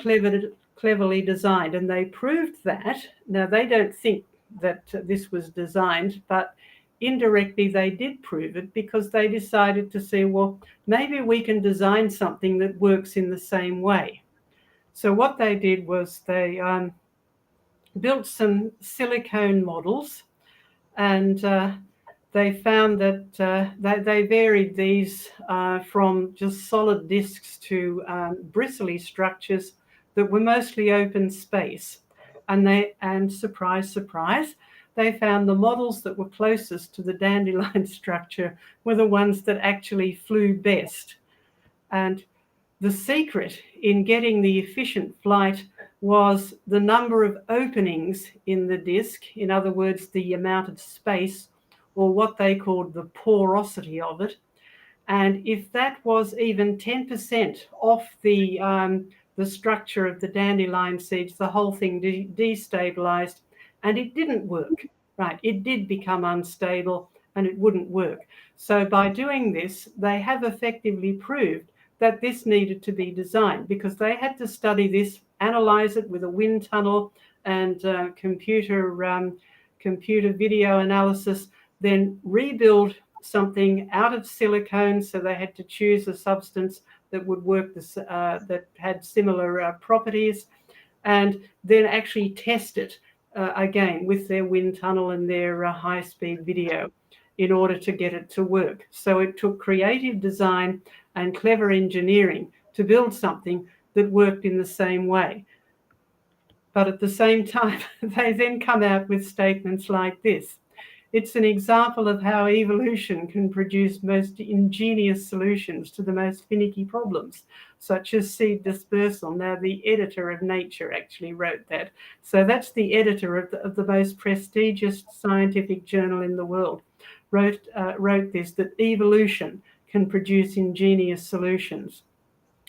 cleverly designed, and they proved that. Now, they don't think that this was designed, but indirectly they did prove it because they decided to say, well, maybe we can design something that works in the same way. So what they did was they built some silicone models, and they found that they varied these from just solid discs to bristly structures that were mostly open space. And surprise, surprise, they found the models that were closest to the dandelion structure were the ones that actually flew best. And the secret in getting the efficient flight was the number of openings in the disc, in other words, the amount of space, or what they called the porosity of it. And if that was even 10% off the structure of the dandelion seeds, the whole thing destabilized, and it didn't work. Right, it did become unstable and it wouldn't work. So by doing this, they have effectively proved that this needed to be designed, because they had to study this, analyze it with a wind tunnel and computer video analysis, then rebuild something out of silicone. So they had to choose a substance that would work, that had similar properties, and then actually test it again with their wind tunnel and their high-speed video in order to get it to work. So it took creative design and clever engineering to build something that worked in the same way. But at the same time, they then come out with statements like this: it's an example of how evolution can produce most ingenious solutions to the most finicky problems, such as seed dispersal. Now, the editor of Nature actually wrote that. So that's the editor of the most prestigious scientific journal in the world, wrote this, that evolution can produce ingenious solutions.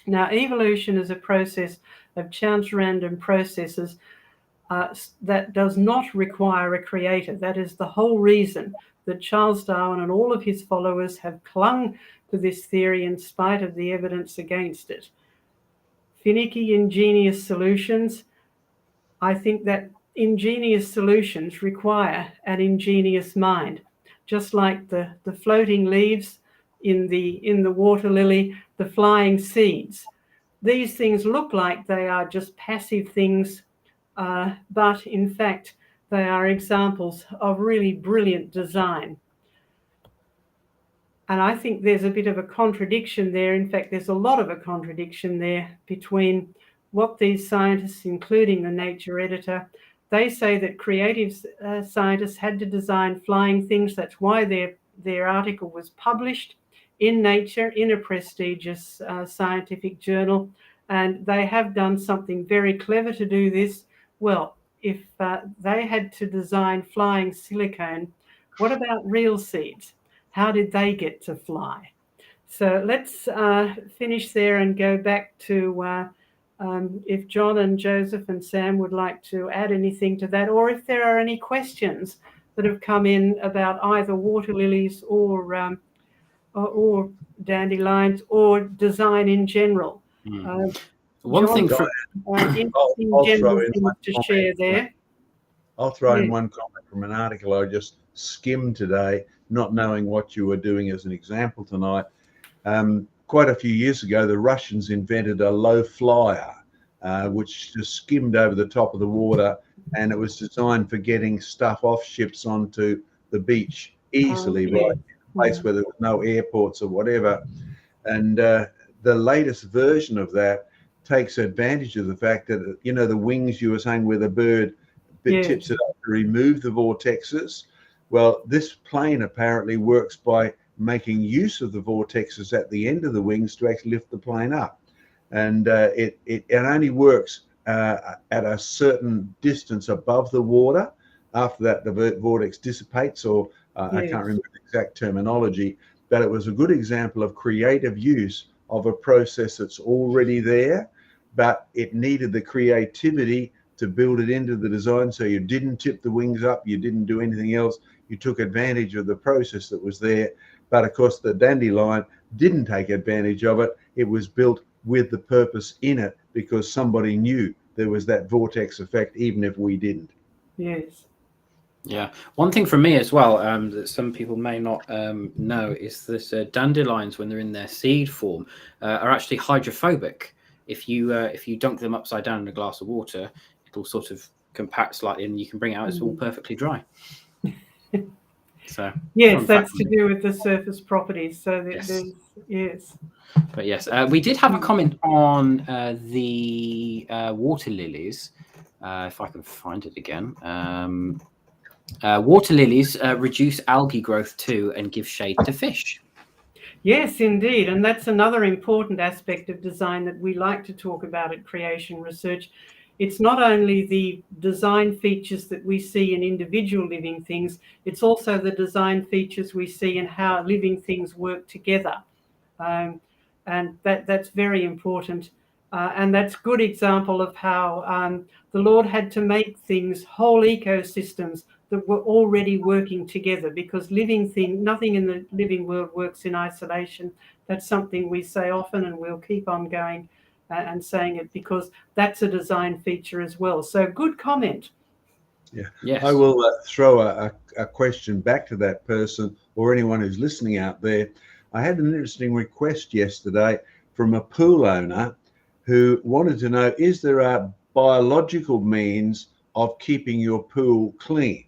Now, evolution is a process of chance random processes that does not require a creator. That is the whole reason that Charles Darwin and all of his followers have clung to this theory in spite of the evidence against it. Finicky, ingenious solutions. I think that ingenious solutions require an ingenious mind, just like the floating leaves in the water lily, the flying seeds. These things look like they are just passive things, but in fact, they are examples of really brilliant design. And I think there's a bit of a contradiction there. In fact, there's a lot of a contradiction there between what these scientists, including the Nature editor, they say that creative scientists had to design flying things. That's why their article was published in Nature, in a prestigious scientific journal. And they have done something very clever to do this. Well, if they had to design flying silicone, what about real seeds? How did they get to fly? So let's finish there and go back to if John and Joseph and Sam would like to add anything to that, or if there are any questions that have come in about either water lilies or dandelions or design in general. One John, thing for interesting I'll general throw in things one to comment. share there. I'll throw in Yeah. one comment from an article I just skimmed today, not knowing what you were doing as an example tonight. Quite a few years ago, the Russians invented a low flyer, which just skimmed over the top of the water, and it was designed for getting stuff off ships onto the beach easily, Yeah. right in a place where there was no airports or whatever. And the latest version of that takes advantage of the fact that, you know, the wings you were saying where the bird Yes. tips it up to remove the vortexes. Well, this plane apparently works by making use of the vortexes at the end of the wings to actually lift the plane up. And it only works at a certain distance above the water. After that, the vortex dissipates, or I Yes. can't remember the exact terminology, but it was a good example of creative use of a process that's already there, but it needed the creativity to build it into the design. So you didn't tip the wings up, you didn't do anything else. You took advantage of the process that was there. But of course, the dandelion didn't take advantage of it. It was built with the purpose in it because somebody knew there was that vortex effect, even if we didn't. Yes. Yeah, one thing from me as well that some people may not know is that dandelions, when they're in their seed form, are actually hydrophobic. If you dunk them upside down in a glass of water, it'll sort of compact slightly, and you can bring it out. It's all perfectly dry. So yes, that's to do with the surface properties. So yes. there's yes. But yes, we did have a comment on the water lilies. If I can find it again. Water lilies reduce algae growth too and give shade to fish. Yes, indeed. And that's another important aspect of design that we like to talk about at Creation Research. It's not only the design features that we see in individual living things, it's also the design features we see in how living things work together. And that's very important. And that's a good example of how the Lord had to make things, whole ecosystems that were already working together, because nothing in the living world works in isolation. That's something we say often, and we'll keep on going and saying it, because that's a design feature as well. So good comment. Yeah. Yes. I will throw a question back to that person or anyone who's listening out there. I had an interesting request yesterday from a pool owner who wanted to know, is there a biological means of keeping your pool clean?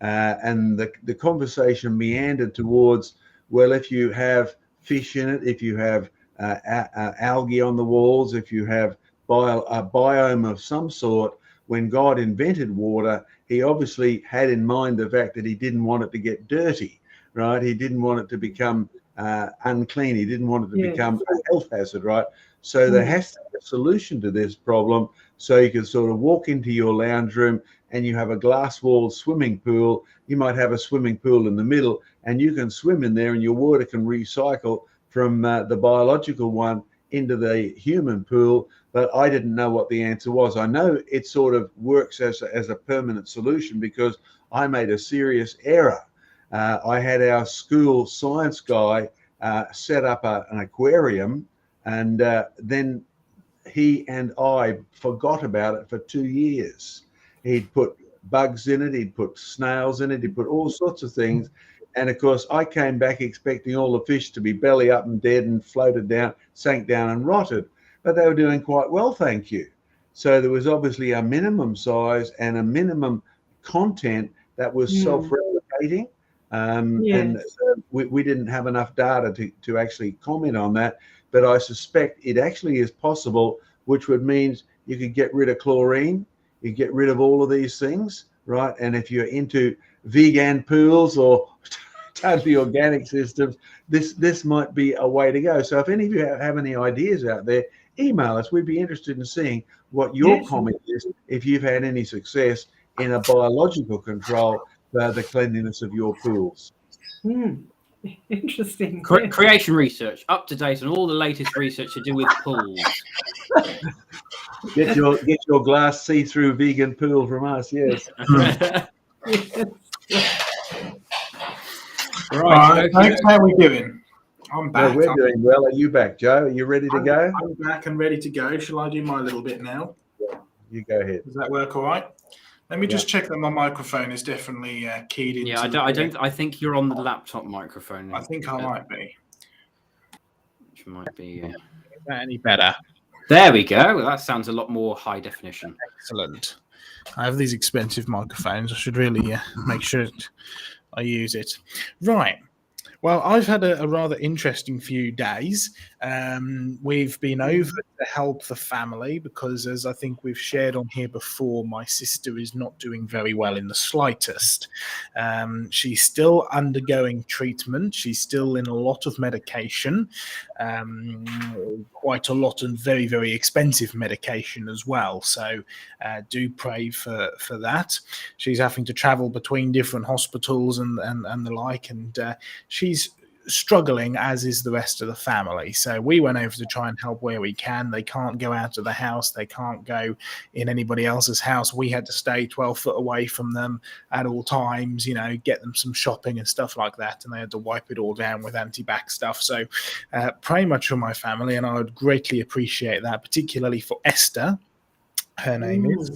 And the conversation meandered towards, well, if you have fish in it, if you have algae on the walls, if you have a biome of some sort, when God invented water, he obviously had in mind the fact that he didn't want it to get dirty, right? He didn't want it to become unclean. He didn't want it to become a health hazard, right? So there has to be a solution to this problem. So you can sort of walk into your lounge room and you have a glass-walled swimming pool. You might have a swimming pool in the middle, and you can swim in there and your water can recycle from the biological one into the human pool. But I didn't know what the answer was. I know it sort of works as a permanent solution because I made a serious error. I had our school science guy set up an aquarium, and then he and I forgot about it for 2 years. He'd put bugs in it, he'd put snails in it, he'd put all sorts of things. And of course, I came back expecting all the fish to be belly up and dead and floated down, sank down and rotted. But they were doing quite well, thank you. So there was obviously a minimum size and a minimum content that was self-replicating. And so we didn't have enough data to actually comment on that. But I suspect it actually is possible, which would mean you could get rid of chlorine, you get rid of all of these things, right? And if you're into vegan pools or totally organic systems, this might be a way to go. So if any of you have any ideas out there, email us. We'd be interested in seeing what your comment is, if you've had any success in a biological control for the cleanliness of your pools. Interesting. Creation research, up to date on all the latest research to do with pools. Get your glass see-through vegan pool from us. Yes. Right, folks, how are we doing? I'm back. Well, we're doing well. Are you back, Joe? Are you ready to go? I'm back and ready to go. Shall I do my little bit now? You go ahead. Does that work all right? Let me just check that my microphone is definitely keyed into. Yeah, I think you're on the laptop microphone. I think I might be. Which might be. Is that any better? There we go. Well, that sounds a lot more high definition. Excellent. I have these expensive microphones. I should really make sure I use it. Right. Well, I've had a rather interesting few days. We've been over to help the family because, as I think we've shared on here before, my sister is not doing very well in the slightest. She's still undergoing treatment. She's still in a lot of medication, quite a lot, and very, very expensive medication as well. So do pray for that. She's having to travel between different hospitals and the like, and she's struggling, as is the rest of the family. So we went over to try and help where we can. They can't go out of the house. They can't go in anybody else's house. We had to stay 12 foot away from them at all times, get them some shopping and stuff like that. And they had to wipe it all down with anti-bac stuff. So pray much for my family, and I would greatly appreciate that, particularly for Esther. Her name is.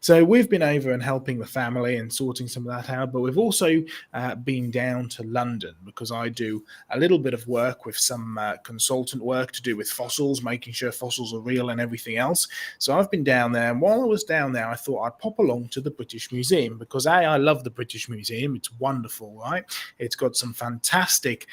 So we've been over and helping the family and sorting some of that out, but we've also been down to London because I do a little bit of work with some consultant work to do with fossils, making sure fossils are real and everything else. So I've been down there, and while I was down there, I thought I'd pop along to the British Museum because I love the British Museum. It's wonderful, right? It's got some fantastic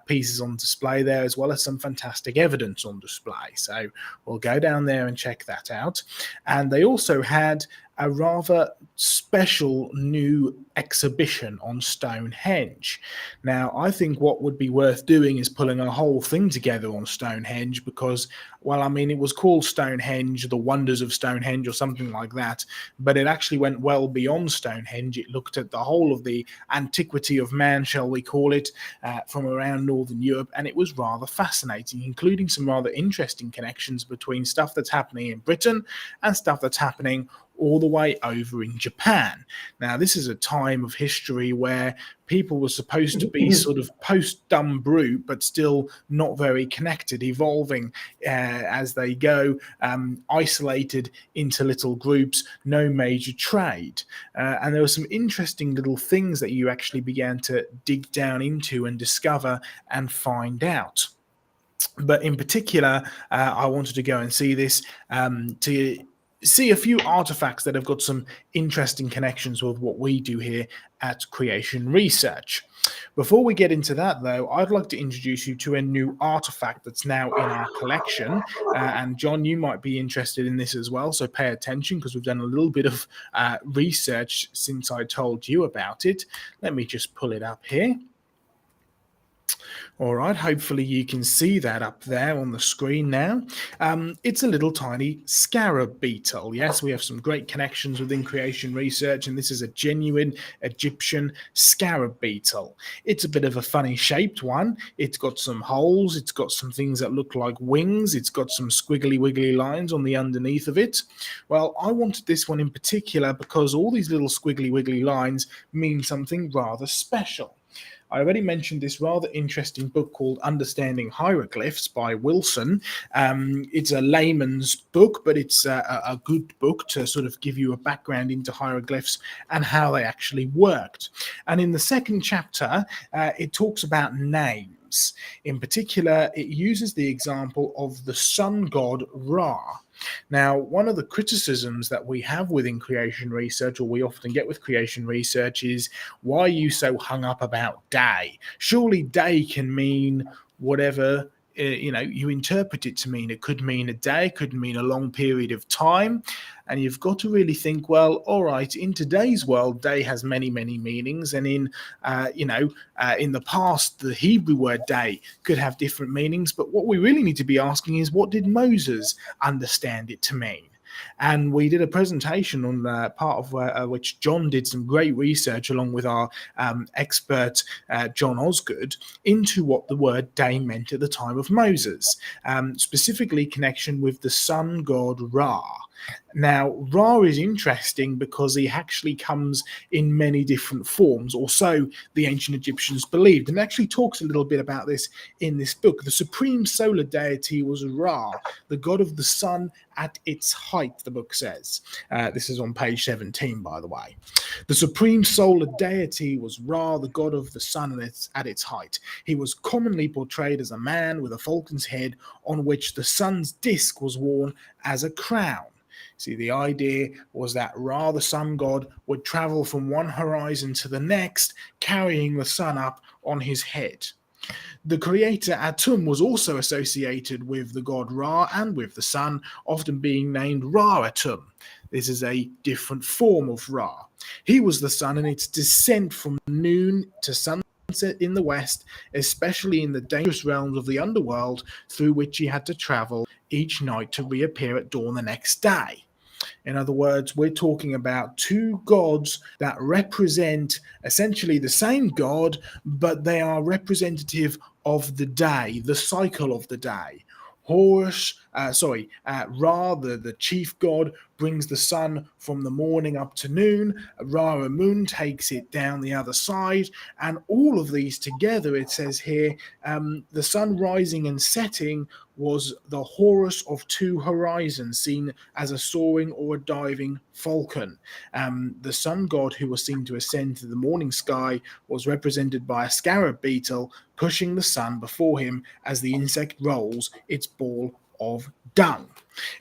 pieces on display there, as well as some fantastic evidence on display. So we'll go down there and check that out. And they also had a rather special new exhibition on Stonehenge. Now, I think what would be worth doing is pulling a whole thing together on Stonehenge because, well, I mean, it was called Stonehenge, the Wonders of Stonehenge or something like that, but it actually went well beyond Stonehenge. It looked at the whole of the antiquity of man, shall we call it, from around Northern Europe, and it was rather fascinating, including some rather interesting connections between stuff that's happening in Britain and stuff that's happening all the way over in Japan. Now, this is a time of history where people were supposed to be sort of post-dumb brute, but still not very connected, evolving as they go, isolated into little groups, no major trade. And there were some interesting little things that you actually began to dig down into and discover and find out. But in particular, I wanted to go and see this to see a few artifacts that have got some interesting connections with what we do here at Creation Research. Before we get into that, though, I'd like to introduce you to a new artifact that's now in our collection. And John, you might be interested in this as well, so pay attention because we've done a little bit of research since I told you about it. Let me just pull it up here. All right, hopefully you can see that up there on the screen now. It's a little tiny scarab beetle. Yes, we have some great connections within Creation Research, and this is a genuine Egyptian scarab beetle. It's a bit of a funny shaped one. It's got some holes. It's got some things that look like wings. It's got some squiggly wiggly lines on the underneath of it. Well, I wanted this one in particular because all these little squiggly wiggly lines mean something rather special. I already mentioned this rather interesting book called Understanding Hieroglyphs by Wilson. It's a layman's book, but it's a good book to sort of give you a background into hieroglyphs and how they actually worked. And in the second chapter, it talks about names. In particular, it uses the example of the sun god Ra. Now, one of the criticisms that we have within Creation Research, or we often get with Creation Research, is why are you so hung up about day? Surely day can mean whatever you interpret it to mean. It could mean a day, it could mean a long period of time. And you've got to really think, well, all right, in today's world, day has many, many meanings. And in the past, the Hebrew word day could have different meanings. But what we really need to be asking is, what did Moses understand it to mean? And we did a presentation on part of which John did some great research along with our expert, John Osgood, into what the word day meant at the time of Moses, specifically connection with the sun god Ra. Now, Ra is interesting because he actually comes in many different forms, or so the ancient Egyptians believed, and actually talks a little bit about this in this book. The supreme solar deity was Ra, the god of the sun at its height, the book says. This is on page 17, by the way. The supreme solar deity was Ra, the god of the sun at its height. He was commonly portrayed as a man with a falcon's head on which the sun's disk was worn as a crown. See, the idea was that Ra, the sun god, would travel from one horizon to the next, carrying the sun up on his head. The creator Atum was also associated with the god Ra and with the sun, often being named Ra Atum. This is a different form of Ra. He was the sun, and its descent from noon to sunset in the west, especially in the dangerous realms of the underworld, through which he had to travel each night to reappear at dawn the next day. In other words, we're talking about two gods that represent essentially the same god, but they are representative of the day, the cycle of the day. Ra, the chief god, brings the sun from the morning up to noon. Ra Moon takes it down the other side, and all of these together, it says here, the sun rising and setting was the Horus of two horizons, seen as a soaring or a diving falcon. The sun god who was seen to ascend to the morning sky was represented by a scarab beetle pushing the sun before him as the insect rolls its ball of dung.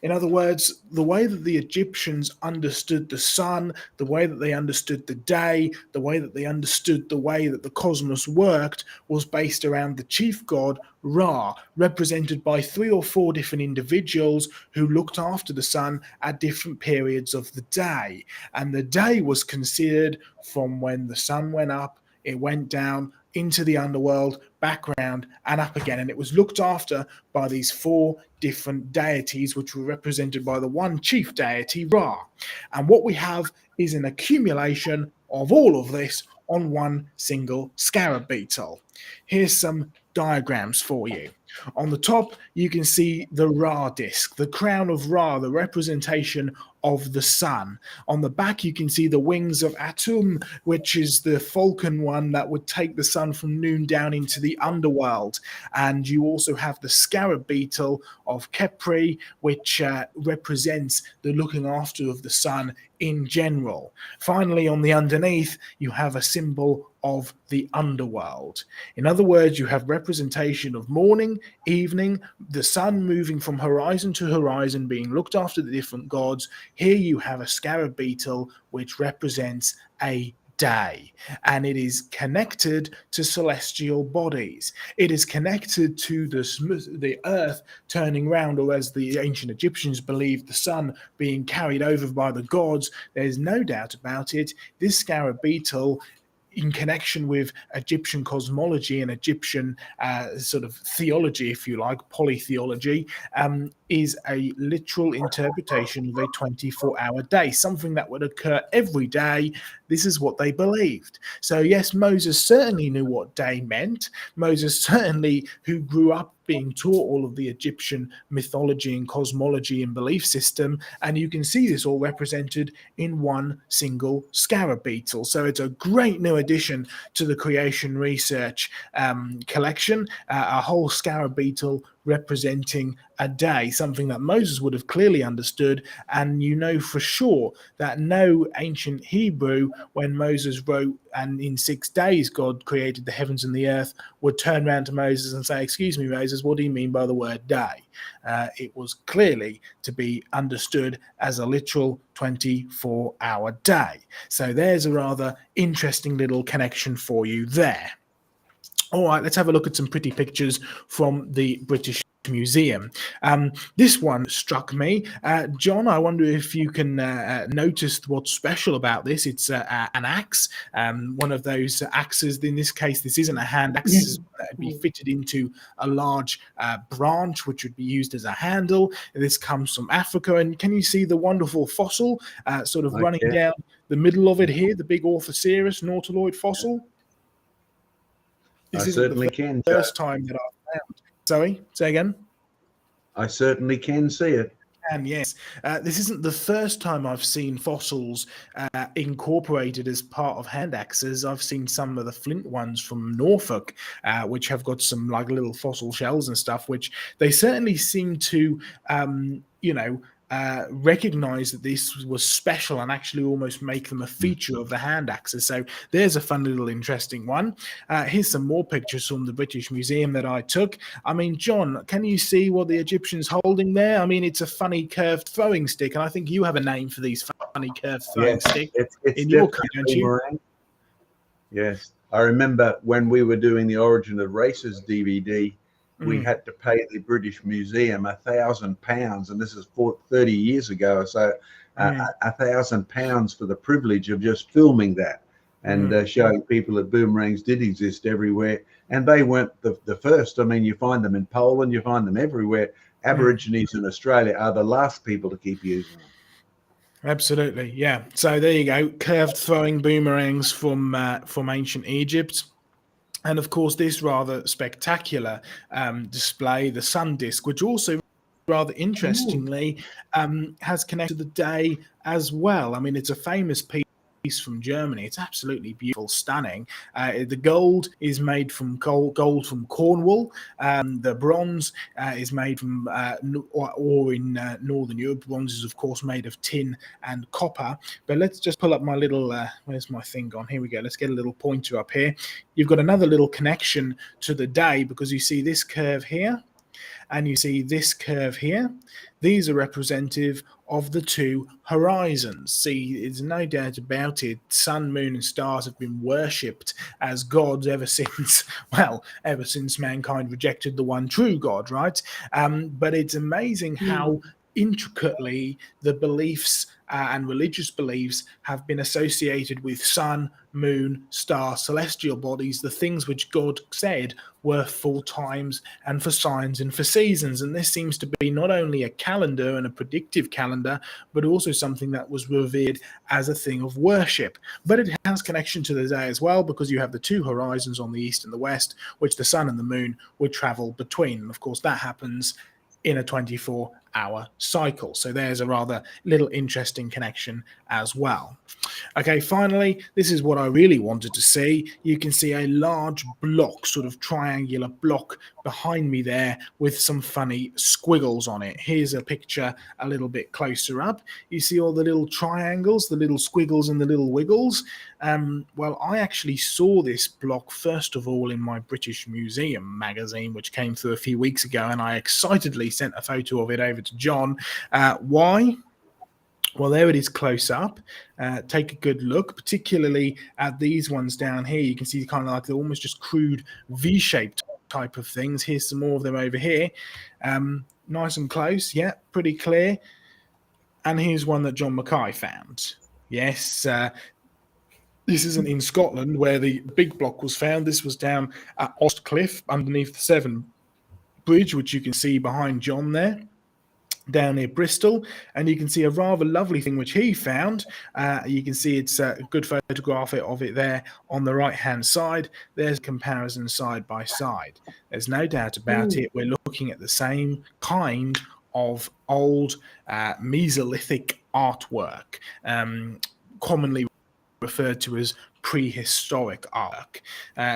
In other words, the way that the Egyptians understood the sun, the way that they understood the day, the way that they understood the way that the cosmos worked was based around the chief god Ra, represented by 3 or 4 different individuals who looked after the sun at different periods of the day. And the day was considered from when the sun went up, it went down into the underworld, back round and up again. And it was looked after by these 4 different deities, which were represented by the one chief deity, Ra. And what we have is an accumulation of all of this on one single scarab beetle. Here's some diagrams for you. On the top, you can see the Ra disc, the crown of Ra, the representation of the sun. On the back, you can see the wings of Atum, which is the falcon one that would take the sun from noon down into the underworld. And you also have the scarab beetle of Khepri, which represents the looking after of the sun in general. Finally, on the underneath, you have a symbol of the underworld. In other words, you have representation of morning, evening, the sun moving from horizon to horizon, being looked after the different gods. Here you have a scarab beetle, which represents a day, and it is connected to celestial bodies. It is connected to the earth turning round, or as the ancient Egyptians believed, the sun being carried over by the gods. There's no doubt about it. This scarab beetle, in connection with Egyptian cosmology and Egyptian sort of theology, if you like, polytheology, is a literal interpretation of a 24-hour day, something that would occur every day. This is what they believed. So yes, Moses certainly knew what day meant. Moses certainly, who grew up being taught all of the Egyptian mythology and cosmology and belief system, and you can see this all represented in one single scarab beetle. So it's a great new addition to the creation research collection, a whole scarab beetle representing a day, something that Moses would have clearly understood. And you know for sure that no ancient Hebrew, when Moses wrote, and in 6 days God created the heavens and the earth, would turn around to Moses and say, "Excuse me, Moses, what do you mean by the word day?" It was clearly to be understood as a literal 24-hour day. So there's a rather interesting little connection for you there. All right, let's have a look at some pretty pictures from the British Museum. This one struck me. John, I wonder if you can notice what's special about this. It's an axe, one of those axes. In this case, this isn't a hand axe. This is be fitted into a large branch, which would be used as a handle. This comes from Africa. And can you see the wonderful fossil sort of running down the middle of it here, the big Orthoceras nautiloid fossil? This isn't certainly the first time that I've found. Sorry, say again. I certainly can see it. And yes, this isn't the first time I've seen fossils incorporated as part of hand axes. I've seen some of the flint ones from Norfolk, which have got some like little fossil shells and stuff, which they certainly seem to, recognize that this was special and actually almost make them a feature of the hand axes. So there's a fun little interesting one. Here's some more pictures from the British Museum that I took. I mean, John, can you see what the Egyptian's holding there? I mean, it's a funny curved throwing stick, and I think you have a name for these funny curved throwing sticks in your country, don't you? Yes. I remember when we were doing the Origin of Races DVD, we had to pay the British Museum £1,000, and this is 30 years ago. So £1,000 for the privilege of just filming that and showing people that boomerangs did exist everywhere. And they weren't the first. I mean, you find them in Poland, you find them everywhere. Aborigines in Australia are the last people to keep using them. Absolutely, yeah. So there you go, curved throwing boomerangs from ancient Egypt. And of course, this rather spectacular display, the sun disk, which also rather interestingly has connected to the day as well. I mean, it's a famous piece from Germany. It's absolutely beautiful, stunning. The gold is made from gold from Cornwall. The bronze is made from ore in Northern Europe. Bronze is, of course, made of tin and copper. But let's just pull up my little, where's my thing gone? Here we go. Let's get a little pointer up here. You've got another little connection to the day because you see this curve here and you see this curve here. These are representative of the two horizons. See, there's no doubt about it. Sun, moon, and stars have been worshipped as gods ever since mankind rejected the one true God, right? But it's amazing how intricately the beliefs and religious beliefs have been associated with sun, moon, star, celestial bodies, the things which God said were for times and for signs and for seasons. And this seems to be not only a calendar and a predictive calendar, but also something that was revered as a thing of worship. But it has connection to the day as well, because you have the two horizons on the east and the west, which the sun and the moon would travel between. And of course, that happens in a 24-hour cycle. So there's a rather little interesting connection as well. Okay, finally, this is what I really wanted to see. You can see a large block, sort of triangular block behind me there with some funny squiggles on it. Here's a picture a little bit closer up. You see all the little triangles, the little squiggles and the little wiggles. Well, I actually saw this block first of all in my British Museum magazine, which came through a few weeks ago, and I excitedly sent a photo of it over to John. Why? Well, there it is close up. Take a good look, particularly at these ones down here. You can see kind of like they're almost just crude V-shaped type of things. Here's some more of them over here. Nice and close. Yeah, pretty clear. And here's one that John Mackay found. Yes, this isn't in Scotland where the big block was found. This was down at Ostcliffe underneath the Severn Bridge, which you can see behind John there, down near Bristol. And you can see a rather lovely thing which he found. You can see it's a good photograph of it there on the right hand side. There's comparison side by side. There's no doubt about it. We're looking at the same kind of old Mesolithic artwork, commonly referred to as prehistoric arc.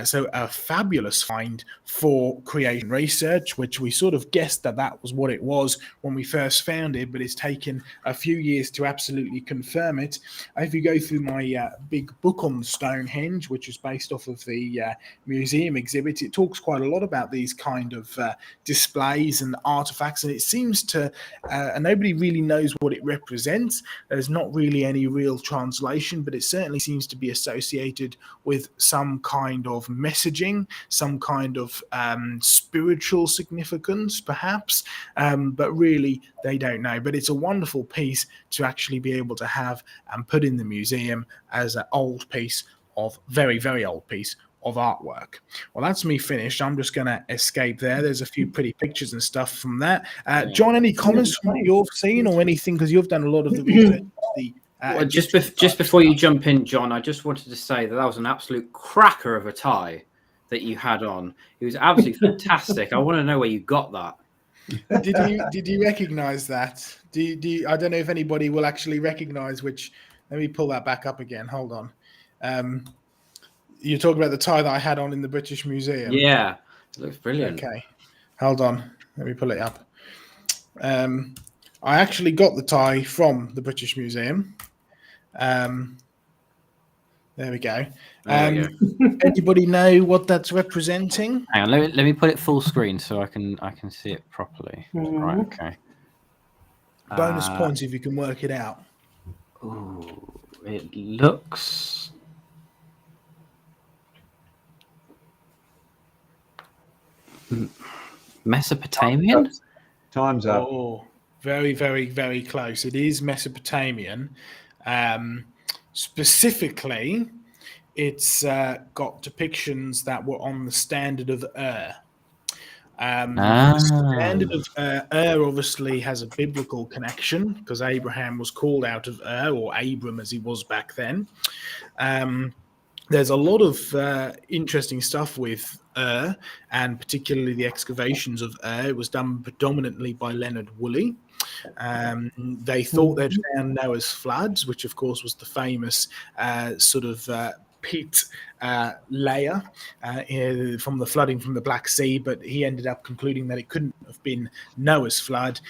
So a fabulous find for creation research, which we sort of guessed that was what it was when we first found it, but it's taken a few years to absolutely confirm it. If you go through my big book on Stonehenge, which is based off of the museum exhibit, it talks quite a lot about these kind of displays and artifacts, and it seems to, and nobody really knows what it represents. There's not really any real translation, but it certainly seems to be associated associated with some kind of messaging, some kind of spiritual significance, perhaps, but really they don't know. But it's a wonderful piece to actually be able to have and put in the museum as an old piece of very, very old piece of artwork. Well, that's me finished. I'm just going to escape there. There's a few pretty pictures and stuff from that. John, any comments from what you've seen or anything? Because you've done a lot of the research. Well, just before you jump in, John, I just wanted to say that was an absolute cracker of a tie that you had on. It was absolutely fantastic. I want to know where you got that. Did you recognize that? Do you, I don't know if anybody will actually recognize which. Let me pull that back up again. Hold on. You're talking about the tie that I had on in the British Museum. Yeah, it looks brilliant. Okay, hold on. Let me pull it up. I actually got the tie from the British Museum. There we go. Anybody know what that's representing? Hang on, let me put it full screen so I can see it properly. Right, okay. Bonus points if you can work it out. Ooh, it looks. Mesopotamian? Time's up. Oh, very, very, very close. It is Mesopotamian. Specifically, it's got depictions that were on the standard of Ur. The standard of Ur obviously has a biblical connection because Abraham was called out of Ur, or Abram as he was back then. There's a lot of interesting stuff with Ur, and particularly the excavations of Ur. It was done predominantly by Leonard Woolley. They thought they'd found Noah's floods, which of course was the famous peat layer from the flooding from the Black Sea, but he ended up concluding that it couldn't have been Noah's flood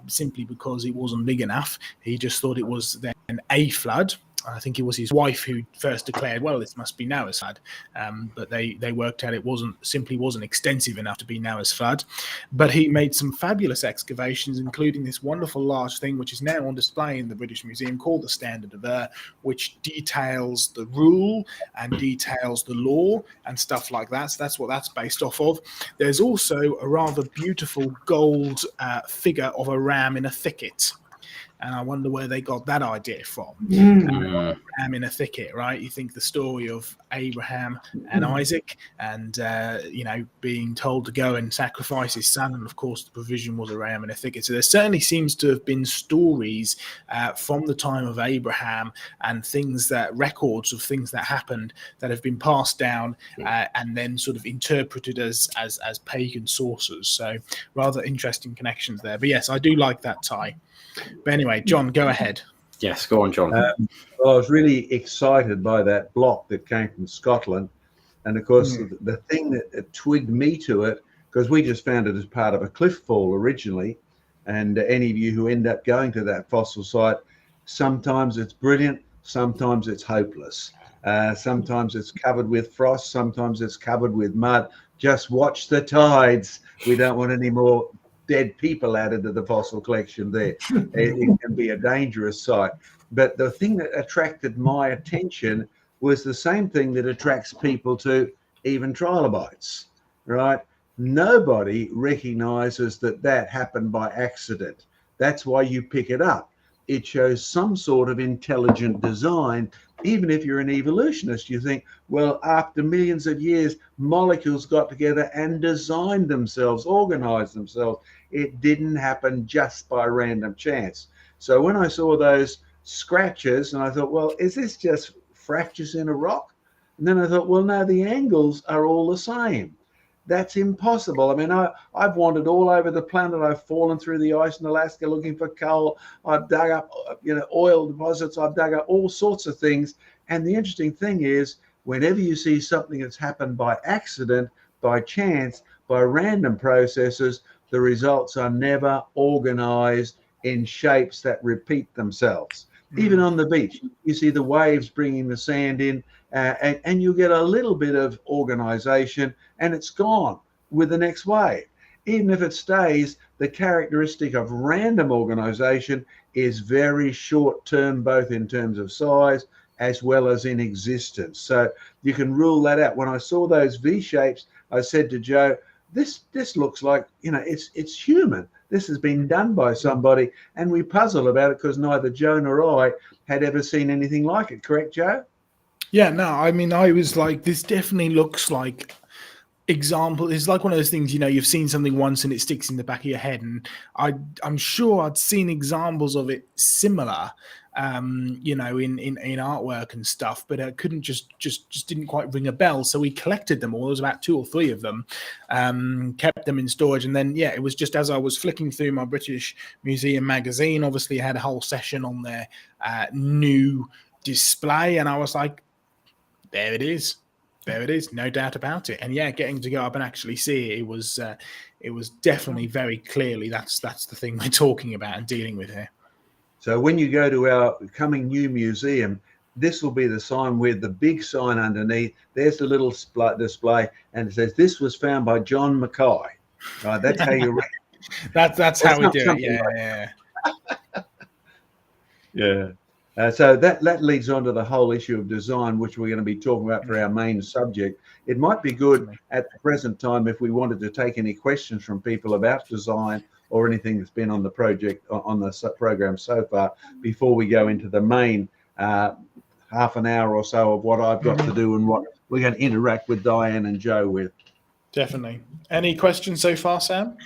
simply because it wasn't big enough. He just thought it was then a flood. I think it was his wife who first declared, well, this must be Noah's flood. But they worked out it wasn't extensive enough to be Noah's flood. But he made some fabulous excavations, including this wonderful large thing, which is now on display in the British Museum, called the Standard of Ur, which details the rule and details the law and stuff like that. So that's what that's based off of. There's also a rather beautiful gold figure of a ram in a thicket. And I wonder where they got that idea from. Ram in a thicket, right? You think the story of Abraham and Isaac and, being told to go and sacrifice his son. And, of course, the provision was a ram in a thicket. So there certainly seems to have been stories from the time of Abraham and records of things that happened that have been passed down and then sort of interpreted as pagan sources. So rather interesting connections there. But, yes, I do like that tie. But anyway, John, go ahead. Yes, go on, John. Well, I was really excited by that block that came from Scotland. And of course, the thing that twigged me to it, because we just found it as part of a cliff fall originally. And any of you who end up going to that fossil site, sometimes it's brilliant, sometimes it's hopeless. Sometimes it's covered with frost, sometimes it's covered with mud. Just watch the tides. We don't want any more dead people added to the fossil collection there. It can be a dangerous site. But the thing that attracted my attention was the same thing that attracts people to even trilobites, right? Nobody recognizes that happened by accident. That's why you pick it up. It shows some sort of intelligent design. Even if you're an evolutionist, you think, well, after millions of years, molecules got together and designed themselves, organized themselves. It didn't happen just by random chance. So when I saw those scratches, and I thought, well, is this just fractures in a rock? And then I thought, well, no, the angles are all the same. That's impossible. I mean, I've wandered all over the planet. I've fallen through the ice in Alaska looking for coal. I've dug up, oil deposits. I've dug up all sorts of things. And the interesting thing is, whenever you see something that's happened by accident, by chance, by random processes, the results are never organized in shapes that repeat themselves. Even on the beach, you see the waves bringing the sand in, and you get a little bit of organization, and it's gone with the next wave. Even if it stays, the characteristic of random organization is very short term, both in terms of size as well as in existence. So you can rule that out. When I saw those V shapes, I said to Joe, this looks like, it's human. This has been done by somebody, and we puzzled about it because neither Joe nor I had ever seen anything like it. Correct, Joe? Yeah, no, I mean, I was like, this definitely looks like example. It's like one of those things, you've seen something once and it sticks in the back of your head. And I'm sure I'd seen examples of it similar, in artwork and stuff, but I couldn't just didn't quite ring a bell. So we collected them all. There was about 2 or 3 of them, kept them in storage. And then, it was just as I was flicking through my British Museum magazine, obviously I had a whole session on their new display. And I was like, there it is. There it is, no doubt about it. And getting to go up and actually see it, it was definitely very clearly that's the thing we're talking about and dealing with here. So when you go to our coming new museum, this will be the sign with the big sign underneath. There's the little display, and it says this was found by John Mackay. Right, that's how you read it. That's how we do it. Yeah. So that leads on to the whole issue of design, which we're going to be talking about for our main subject. It might be good at the present time if we wanted to take any questions from people about design or anything that's been on the project, on the program so far, before we go into the main half an hour or so of what I've got to do and what we're going to interact with Diane and Joe with. Definitely. Any questions so far, Sam?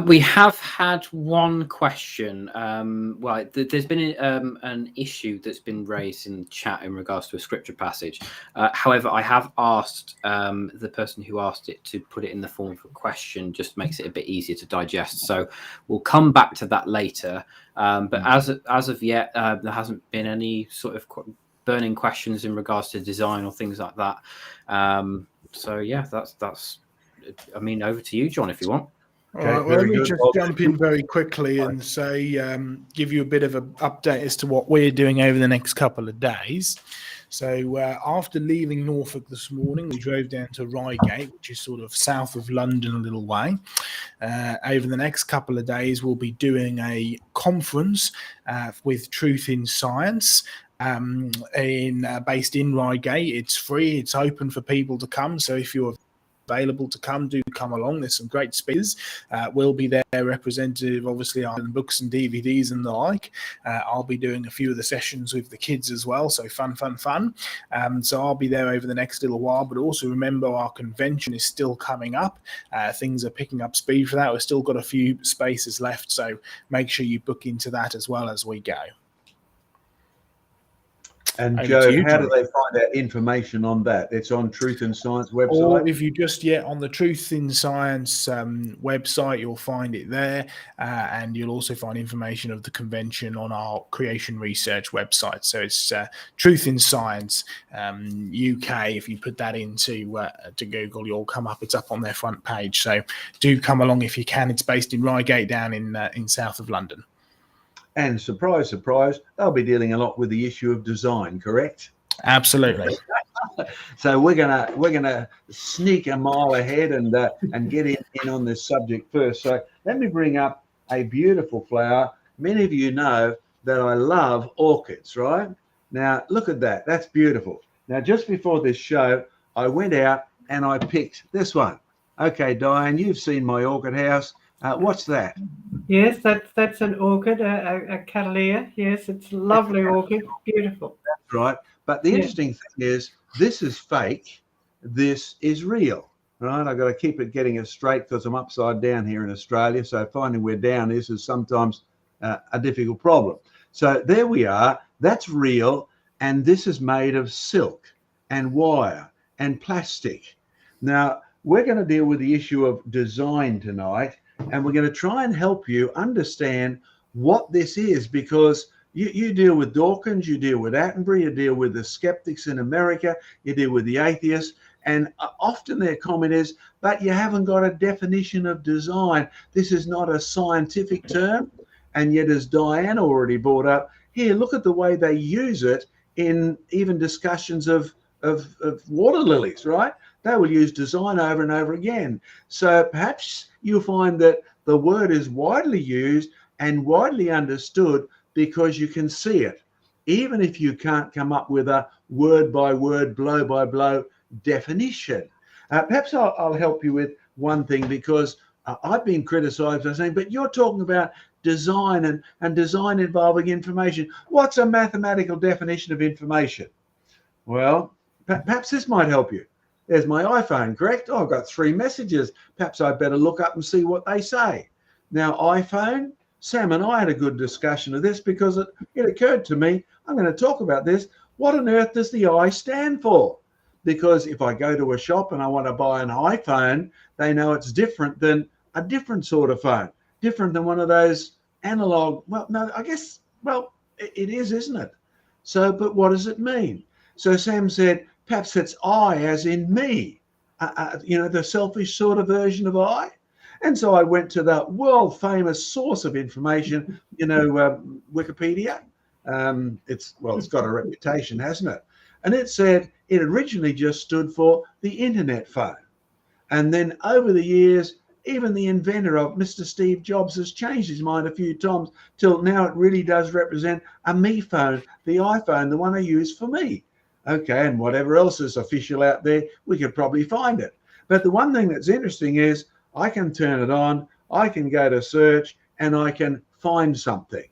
We have had one question. There's been an issue that's been raised in the chat in regards to a scripture passage. However, I have asked the person who asked it to put it in the form of a question, just makes it a bit easier to digest. So we'll come back to that later. But as of yet, there hasn't been any sort of burning questions in regards to design or things like that. That's. I mean, over to you, John, if you want. All right, well, let me just jump in very quickly and say, give you a bit of an update as to what we're doing over the next couple of days. So after leaving Norfolk this morning, we drove down to Reigate, which is sort of south of London a little way. Over the next couple of days, we'll be doing a conference with Truth in Science. Based in Reigate. It's free. It's open for people to come. So if you're available to come, do come along. There's some great speakers. We'll be there, representative, obviously, on books and DVDs and the like. I'll be doing a few of the sessions with the kids as well. So fun. So I'll be there over the next little while. But also remember, our convention is still coming up. Things are picking up speed for that. We've still got a few spaces left. So make sure you book into that as well as we go. And Joe, how do they find out information on that? It's on Truth in Science website? Or if you just, on the Truth in Science website, you'll find it there. And you'll also find information of the convention on our Creation Research website. So it's Truth in Science UK. If you put that into to Google, you'll come up. It's up on their front page. So do come along if you can. It's based in Reigate down in south of London. And surprise, surprise, they'll be dealing a lot with the issue of design, correct? Absolutely. So we're gonna sneak a mile ahead and get in on this subject first. So let me bring up a beautiful flower. Many of you know that I love orchids, right? Now look at that. That's beautiful. Now just before this show, I went out and I picked this one. Okay, Diane, you've seen my orchid house. What's that? Yes, that's an orchid, a Cattleya. Yes, it's a lovely orchid, beautiful. That's right. But the interesting thing is, this is fake. This is real, right? I've got to keep it getting it straight because I'm upside down here in Australia. So finding where down is sometimes a difficult problem. So there we are. That's real. And this is made of silk and wire and plastic. Now, we're going to deal with the issue of design tonight. And we're going to try and help you understand what this is, because you deal with Dawkins, you deal with Attenborough, you deal with the skeptics in America, you deal with the atheists, and often their comment is, but you haven't got a definition of design. This is not a scientific term. And yet, as Diane already brought up, here, look at the way they use it in even discussions of water lilies, right? They will use design over and over again. So perhaps you'll find that the word is widely used and widely understood because you can see it. even if you can't come up with a word by word, blow by blow definition. Perhaps I'll help you with one thing, because I've been criticized by saying, but you're talking about design and design involving information. What's a mathematical definition of information? Well, perhaps this might help you. There's my iPhone, correct? Oh, I've got 3 messages. Perhaps I better look up and see what they say. Now, iPhone, Sam and I had a good discussion of this, because it occurred to me, I'm going to talk about this. What on earth does the I stand for? Because if I go to a shop and I want to buy an iPhone, they know it's different than a different sort of phone, different than one of those analog. Well, no, I guess, well, it is, isn't it? So, but what does it mean? So Sam said, perhaps it's I as in me, the selfish sort of version of I. And so I went to the world famous source of information, Wikipedia. It's got a reputation, hasn't it? And it said it originally just stood for the internet phone. And then over the years, even the inventor of Mr. Steve Jobs has changed his mind a few times till now it really does represent a me phone, the iPhone, the one I use for me. Okay, and whatever else is official out there, we could probably find it. But the one thing that's interesting is I can turn it on, I can go to search, and I can find something.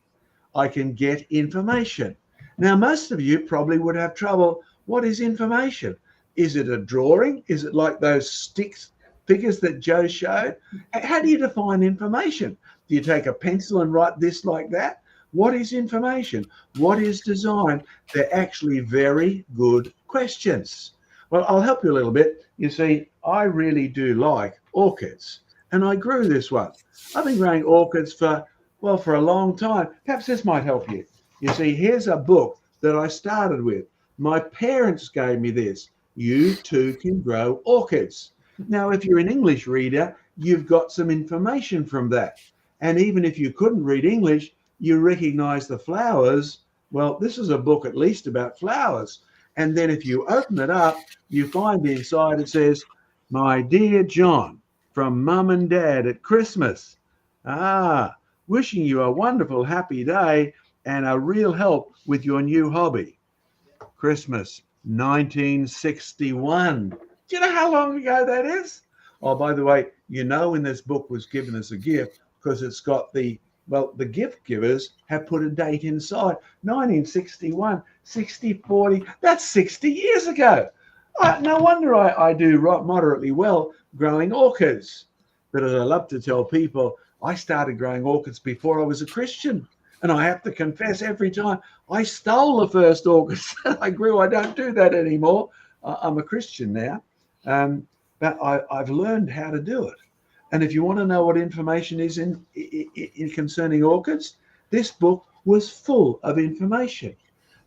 I can get information. Now, most of you probably would have trouble. What is information? Is it a drawing? Is it like those sticks figures that Joe showed? How do you define information? Do you take a pencil and write this like that? What is information? What is design? They're actually very good questions. Well, I'll help you a little bit. You see, I really do like orchids, and I grew this one. I've been growing orchids for a long time. Perhaps this might help you. You see, here's a book that I started with. My parents gave me this. You too can grow orchids. Now, if you're an English reader, you've got some information from that. And even if you couldn't read English, you recognize the flowers. Well, this is a book at least about flowers. And then if you open it up, you find inside it says, "My dear John, from Mum and Dad at Christmas. Wishing you a wonderful, happy day and a real help with your new hobby. Christmas, 1961. Do you know how long ago that is? Oh, by the way, when this book was given as a gift, because it's got the gift givers have put a date inside. 1961, 40, that's 60 years ago. No wonder I do moderately well growing orchids. But as I love to tell people, I started growing orchids before I was a Christian. And I have to confess, every time I stole the first orchids I grew. I don't do that anymore. I'm a Christian now. But I've learned how to do it. And if you want to know what information is in concerning orchids, this book was full of information.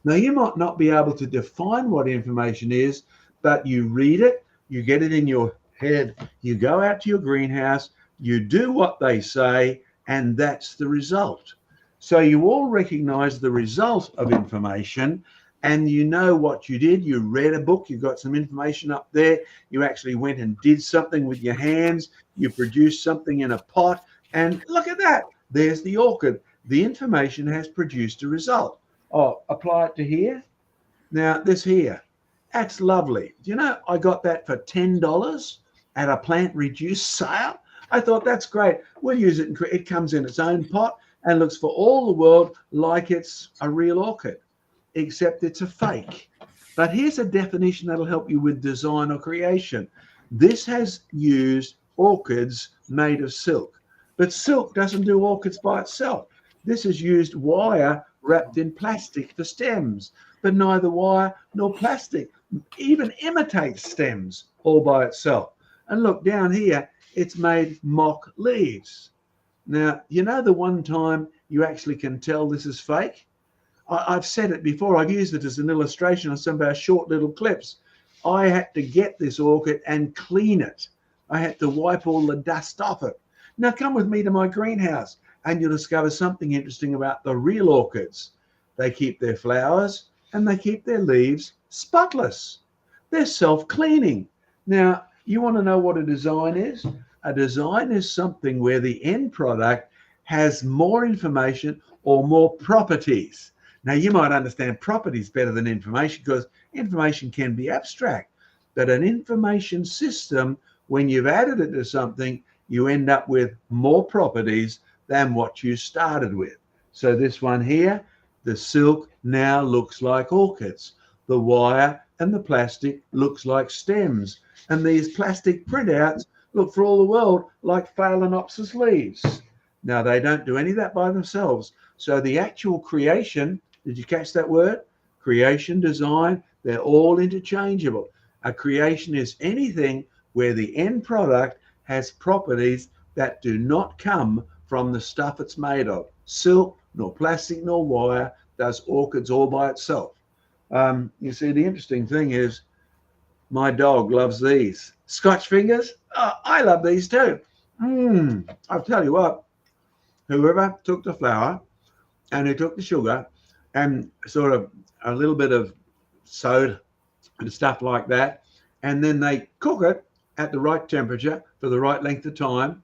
Now, you might not be able to define what information is, but you read it, you get it in your head, you go out to your greenhouse, you do what they say, and that's the result. So you all recognize the result of information, and you know what you did. You read a book, you got some information up there, you actually went and did something with your hands, you produced something in a pot, and look at that, there's the orchid. The information has produced a result. Oh, apply it to here. Now, this here, that's lovely. Do you know, I got that for $10 at a plant reduced sale. I thought, that's great. We'll use it. It comes in its own pot and looks for all the world like it's a real orchid, except it's a fake. But here's a definition that'll help you with design or creation. This has used orchids made of silk, but silk doesn't do orchids by itself. This has used wire wrapped in plastic for stems, but neither wire nor plastic even imitates stems all by itself. And look down here, it's made mock leaves. Now, the one time you actually can tell this is fake? I've said it before, I've used it as an illustration on some of our short little clips. I had to get this orchid and clean it. I had to wipe all the dust off it. Now come with me to my greenhouse and you'll discover something interesting about the real orchids. They keep their flowers and they keep their leaves spotless. They're self-cleaning. Now, you want to know what a design is? A design is something where the end product has more information or more properties. Now, you might understand properties better than information because information can be abstract, but an information system, when you've added it to something, you end up with more properties than what you started with. So this one here, the silk now looks like orchids. The wire and the plastic looks like stems. And these plastic printouts look for all the world like Phalaenopsis leaves. Now, they don't do any of that by themselves. So the actual creation, did you catch that word? Creation, design, they're all interchangeable. A creation is anything where the end product has properties that do not come from the stuff it's made of. Silk, nor plastic, nor wire does orchids all by itself. You see, the interesting thing is my dog loves these. Scotch fingers, oh, I love these too. I'll tell you what, whoever took the flour and who took the sugar and sort of a little bit of soda and stuff like that, and then they cook it at the right temperature for the right length of time.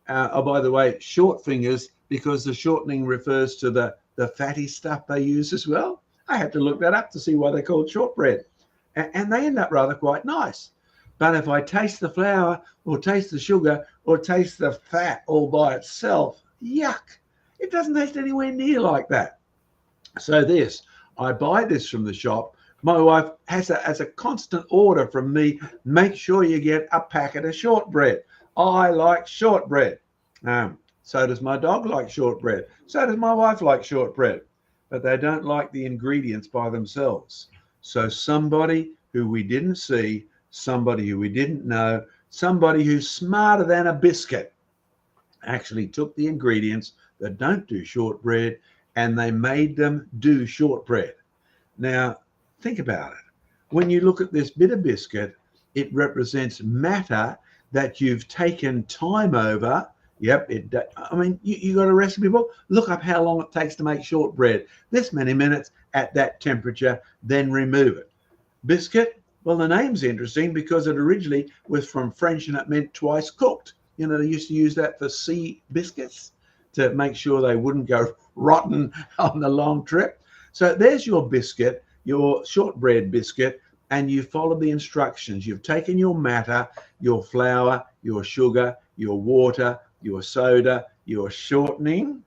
Oh, by the way, short fingers, because the shortening refers to the fatty stuff they use as well. I had to look that up to see why they're called shortbread. And they end up rather quite nice. But if I taste the flour or taste the sugar or taste the fat all by itself, yuck, it doesn't taste anywhere near like that. So this, I buy this from the shop. My wife has a constant order from me, make sure you get a packet of shortbread. I like shortbread. So does my dog like shortbread. So does my wife like shortbread. But they don't like the ingredients by themselves. So somebody who we didn't see, somebody who we didn't know, somebody who's smarter than a biscuit actually took the ingredients that don't do shortbread and they made them do shortbread. Now, think about it. When you look at this bit of biscuit, it represents matter that you've taken time over. Yep, I mean, you got a recipe book, look up how long it takes to make shortbread. This many minutes at that temperature, then remove it. Biscuit, well, the name's interesting because it originally was from French and it meant twice cooked. You know, they used to use that for sea biscuits to make sure they wouldn't go rotten on the long trip. So there's your biscuit, your shortbread biscuit, and you follow the instructions. You've taken your matter, your flour, your sugar, your water, your soda, your shortening,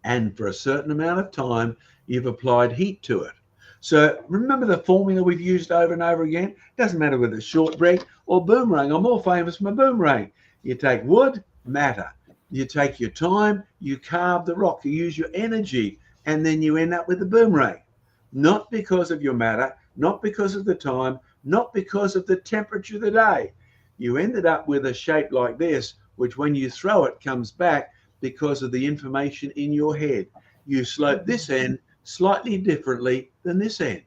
and for a certain amount of time, you've applied heat to it. So remember the formula we've used over and over again? Doesn't matter whether it's shortbread or boomerang. I'm more famous for my boomerang. You take wood, matter. You take your time, you carve the rock, you use your energy, and then you end up with the boomerang. Not because of your matter, not because of the time, not because of the temperature of the day. You ended up with a shape like this, which when you throw it comes back because of the information in your head. You slope this end slightly differently than this end.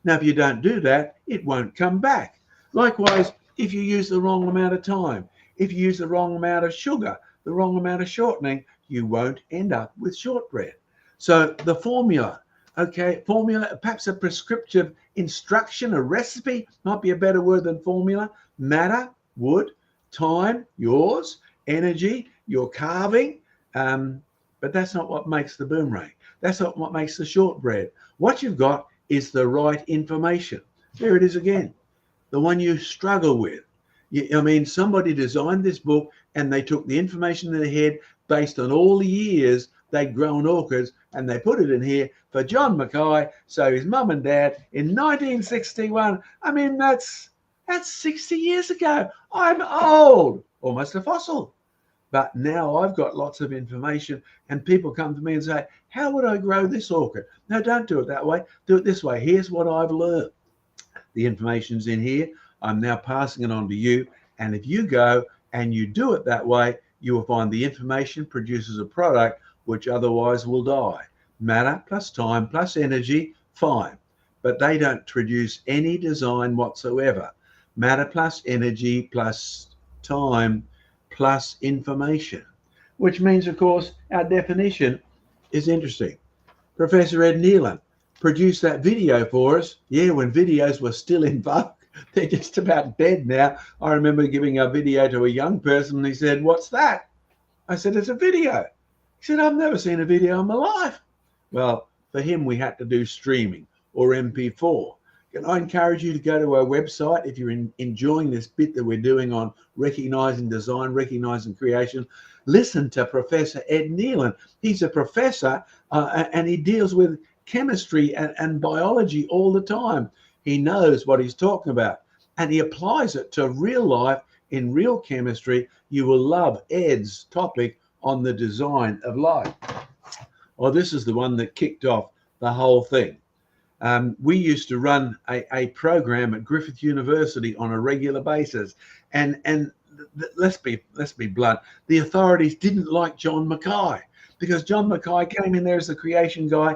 Now, if you don't do that, it won't come back. Likewise, if you use the wrong amount of time, if you use the wrong amount of sugar, the wrong amount of shortening, you won't end up with shortbread. So the formula, formula, perhaps a prescriptive instruction, a recipe, might be a better word than formula. Matter, wood, time, yours, energy, your carving, but that's not what makes the boomerang. That's not what makes the shortbread. What you've got is the right information. There it is again, the one you struggle with. I mean, somebody designed this book and they took the information in their head based on all the years they'd grown orchids and they put it in here for John Mackay, so his mum and dad in 1961. I mean, that's 60 years ago. I'm old, almost a fossil. But now I've got lots of information and people come to me and say, how would I grow this orchid? No, don't do it that way. Do it this way. Here's what I've learned. The information's in here. I'm now passing it on to you. And if you go and you do it that way, you will find the information produces a product which otherwise will die. Matter plus time plus energy, fine. But they don't produce any design whatsoever. Matter plus energy plus time plus information, which means, of course, our definition is interesting. Professor Ed Nealon produced that video for us. Yeah, when videos were still in vogue. They're just about dead now. I remember giving a video to a young person and he said, what's that? I said, it's a video. He said, I've never seen a video in my life. Well, For him, we had to do streaming or MP4. Can I encourage you to go to our website if you're enjoying this bit that we're doing on recognizing design, recognizing creation? Listen to Professor Ed Nealon. He's a professor and he deals with chemistry and biology all the time. He knows what he's talking about and he applies it to real life in real chemistry. You will love Ed's topic on the design of life. Well, this is the one that kicked off the whole thing. We used to run a program at Griffith University on a regular basis, and let's be blunt. The authorities didn't like John Mackay because John Mackay came in there as the creation guy,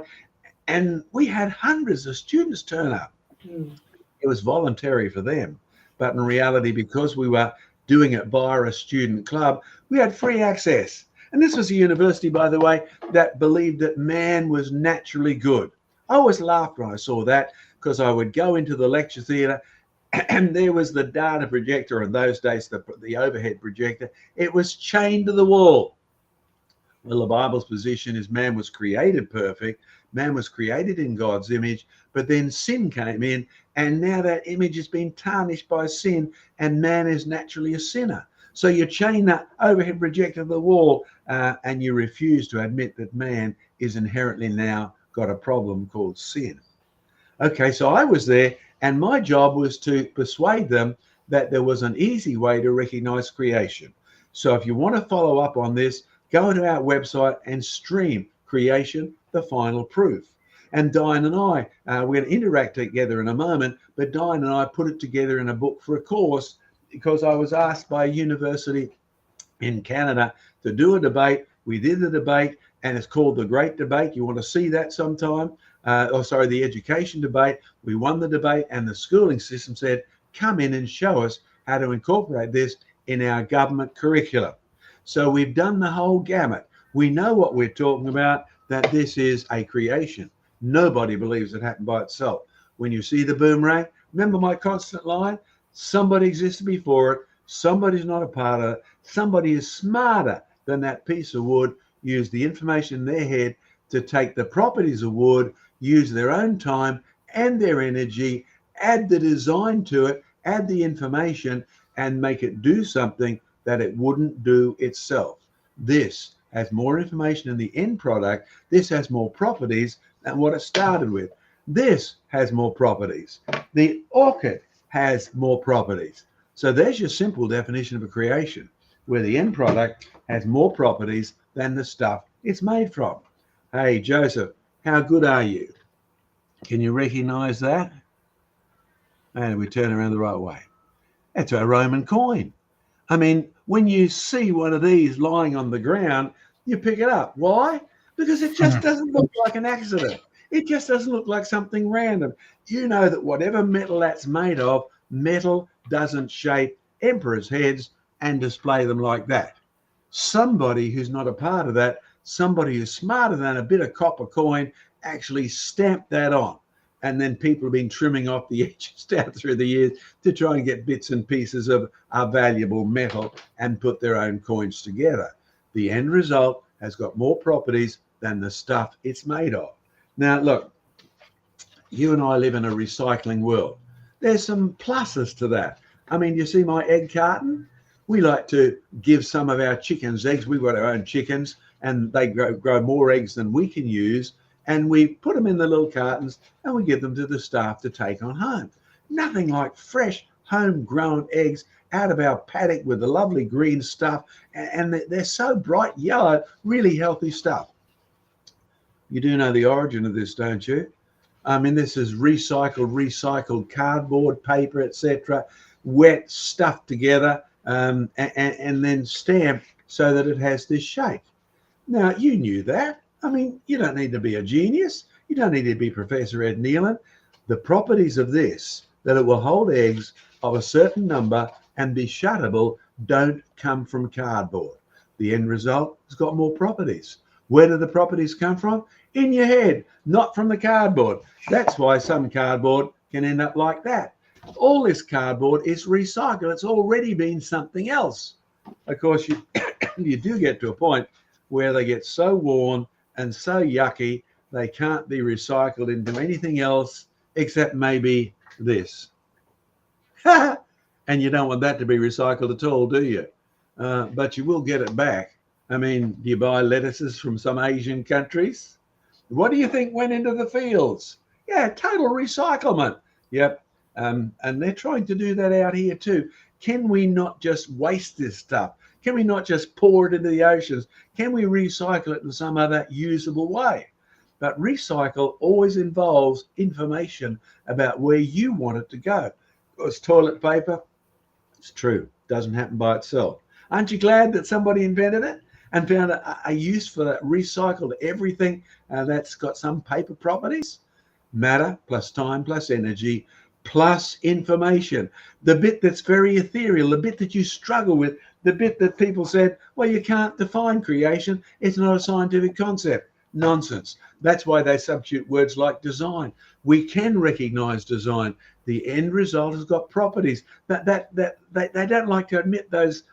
and we had hundreds of students turn up. It was voluntary for them, but in reality, because we were doing it via a student club, we had free access. And this was a university, by the way, that believed that man was naturally good. I always laughed when I saw that because I would go into the lecture theatre and there was the data projector, in those days, the overhead projector. It was chained to the wall. Well, the Bible's position is man was created perfect. Man was created in God's image, but then sin came in and now that image has been tarnished by sin and man is naturally a sinner. So you chain that overhead projector to the wall and you refuse to admit that man is inherently now got a problem called sin. Okay, so I was there and my job was to persuade them that there was an easy way to recognize creation. So if you want to follow up on this, go to our website and stream Creation, the Final Proof. And Diane and I, we're going to interact together in a moment, but Diane and I put it together in a book for a course because I was asked by a university in Canada to do a debate. We did the debate and it's called The Great Debate. You want to see that sometime? The education debate. We won the debate and the schooling system said, come in and show us how to incorporate this in our government curriculum. So we've done the whole gamut. We know what we're talking about, that this is a creation. Nobody believes it happened by itself. When you see the boomerang, remember my constant line? Somebody existed before it. Somebody's not a part of it. Somebody is smarter than that piece of wood, use the information in their head to take the properties of wood, use their own time and their energy, add the design to it, add the information, and make it do something that it wouldn't do itself. This has more information in the end product. This has more properties than what it started with. This has more properties. The orchid has more properties. So there's your simple definition of a creation, where the end product has more properties than the stuff it's made from. Hey, Joseph, how good are you? Can you recognize that? And we turn around the right way. That's a Roman coin. I mean, when you see one of these lying on the ground, you pick it up. Why? Because it just doesn't look like an accident. It just doesn't look like something random. You know that whatever metal that's made of, metal doesn't shape emperors' heads and display them like that. Somebody who's not a part of that, somebody who's smarter than a bit of copper coin, actually stamped that on. And then people have been trimming off the edges down through the years to try and get bits and pieces of our valuable metal and put their own coins together. The end result has got more properties than the stuff it's made of. Now, look, you and I live in a recycling world. There's some pluses to that. I mean, you see my egg carton? We like to give some of our chickens eggs. We've got our own chickens and they grow more eggs than we can use. And we put them in the little cartons and we give them to the staff to take on home. Nothing like fresh, homegrown eggs out of our paddock with the lovely green stuff. And they're so bright yellow, really healthy stuff. You do know the origin of this, don't you? I mean, this is recycled cardboard, paper, etc., wet, stuffed together, and then stamped so that it has this shape. Now, you knew that. I mean, you don't need to be a genius. You don't need to be Professor Ed Nealon. The properties of this, that it will hold eggs of a certain number and be shuttable, don't come from cardboard. The end result has got more properties. Where do the properties come from? In your head, not from the cardboard. That's why some cardboard can end up like that. All this cardboard is recycled. It's already been something else. Of course, you do get to a point where they get so worn and so yucky They can't be recycled into anything else except maybe this. And you don't want that to be recycled at all, do you? But you will get it back. I mean, do you buy lettuces from some Asian countries? What do you think went into the fields? Yeah, total recyclement. Yep. And they're trying to do that out here too. Can we not just waste this stuff? Can we not just pour it into the oceans? Can we recycle it in some other usable way? But recycle always involves information about where you want it to go. Because toilet paper, it's true, doesn't happen by itself. Aren't you glad that somebody invented it and found a use for that recycled everything that's got some paper properties? Matter plus time plus energy plus information. The bit that's very ethereal, the bit that you struggle with, the bit that people said, well, you can't define creation. It's not a scientific concept. Nonsense. That's why they substitute words like design. We can recognize design. The end result has got properties. They don't like to admit those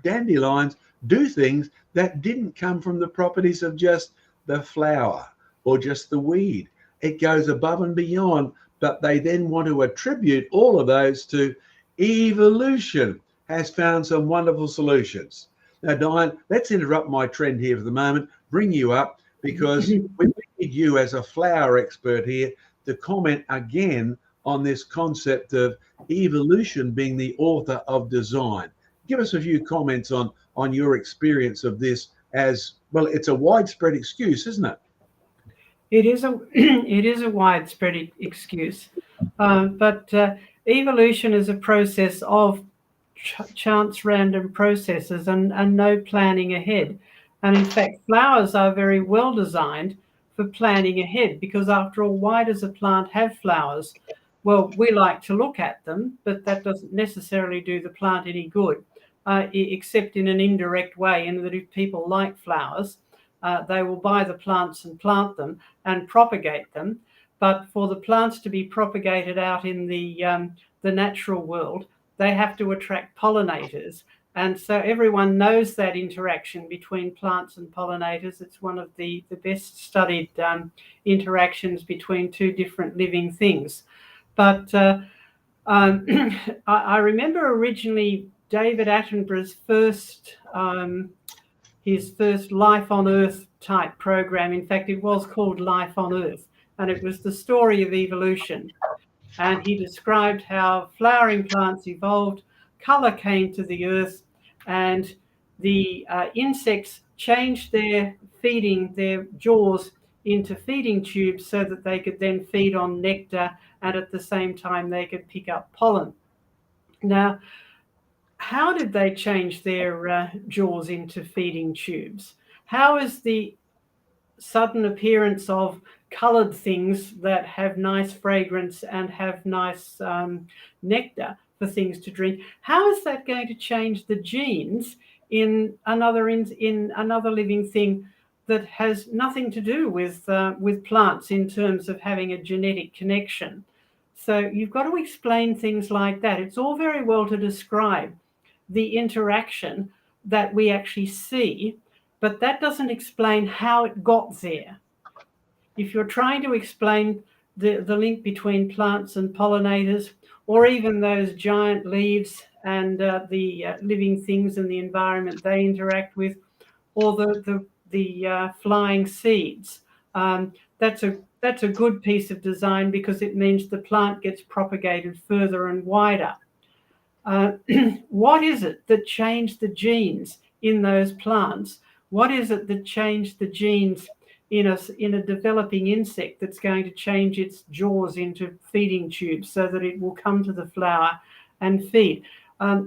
dandelions do things that didn't come from the properties of just the flower or just the weed. It goes above and beyond, but they then want to attribute all of those to evolution has found some wonderful solutions. Now, Diane, let's interrupt my trend here for the moment, bring you up, because we need you as a flower expert here to comment again on this concept of evolution being the author of design. Give us a few comments on your experience of this as, well, it's a widespread excuse, isn't it? It is a widespread excuse, but evolution is a process of chance random processes and no planning ahead. And in fact, flowers are very well designed for planning ahead, because after all, why does a plant have flowers? Well, we like to look at them, but that doesn't necessarily do the plant any good, except in an indirect way, in that if people like flowers, they will buy the plants and plant them and propagate them. But for the plants to be propagated out in the natural world, they have to attract pollinators. And so everyone knows that interaction between plants and pollinators. It's one of the best studied interactions between two different living things. But I remember originally David Attenborough's first Life on Earth type program. In fact, it was called Life on Earth, and it was the story of evolution. And he described how flowering plants evolved, color came to the earth, and the insects changed their jaws into feeding tubes so that they could then feed on nectar, and at the same time they could pick up pollen. Now, how did they change their jaws into feeding tubes? How is the sudden appearance of colored things that have nice fragrance and have nice nectar for things to drink, how is that going to change the genes in another living thing that has nothing to do with plants in terms of having a genetic connection? So you've got to explain things like that. It's all very well to describe the interaction that we actually see, but that doesn't explain how it got there. If you're trying to explain the link between plants and pollinators, or even those giant leaves and the living things in the environment they interact with, or the flying seeds, that's a good piece of design, because it means the plant gets propagated further and wider. What is it that changed the genes in those plants? What is it that changed the genes in a developing insect that's going to change its jaws into feeding tubes so that it will come to the flower and feed?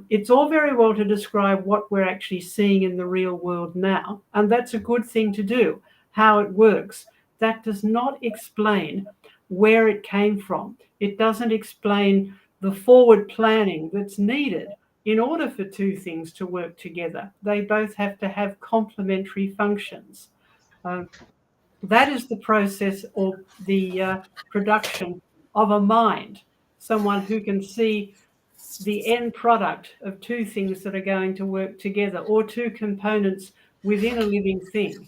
It's all very well to describe what we're actually seeing in the real world now, and that's a good thing to do, how it works. That does not explain where it came from. It doesn't explain the forward planning that's needed in order for two things to work together. They both have to have complementary functions. That is the process or the production of a mind, someone who can see the end product of two things that are going to work together, or two components within a living thing,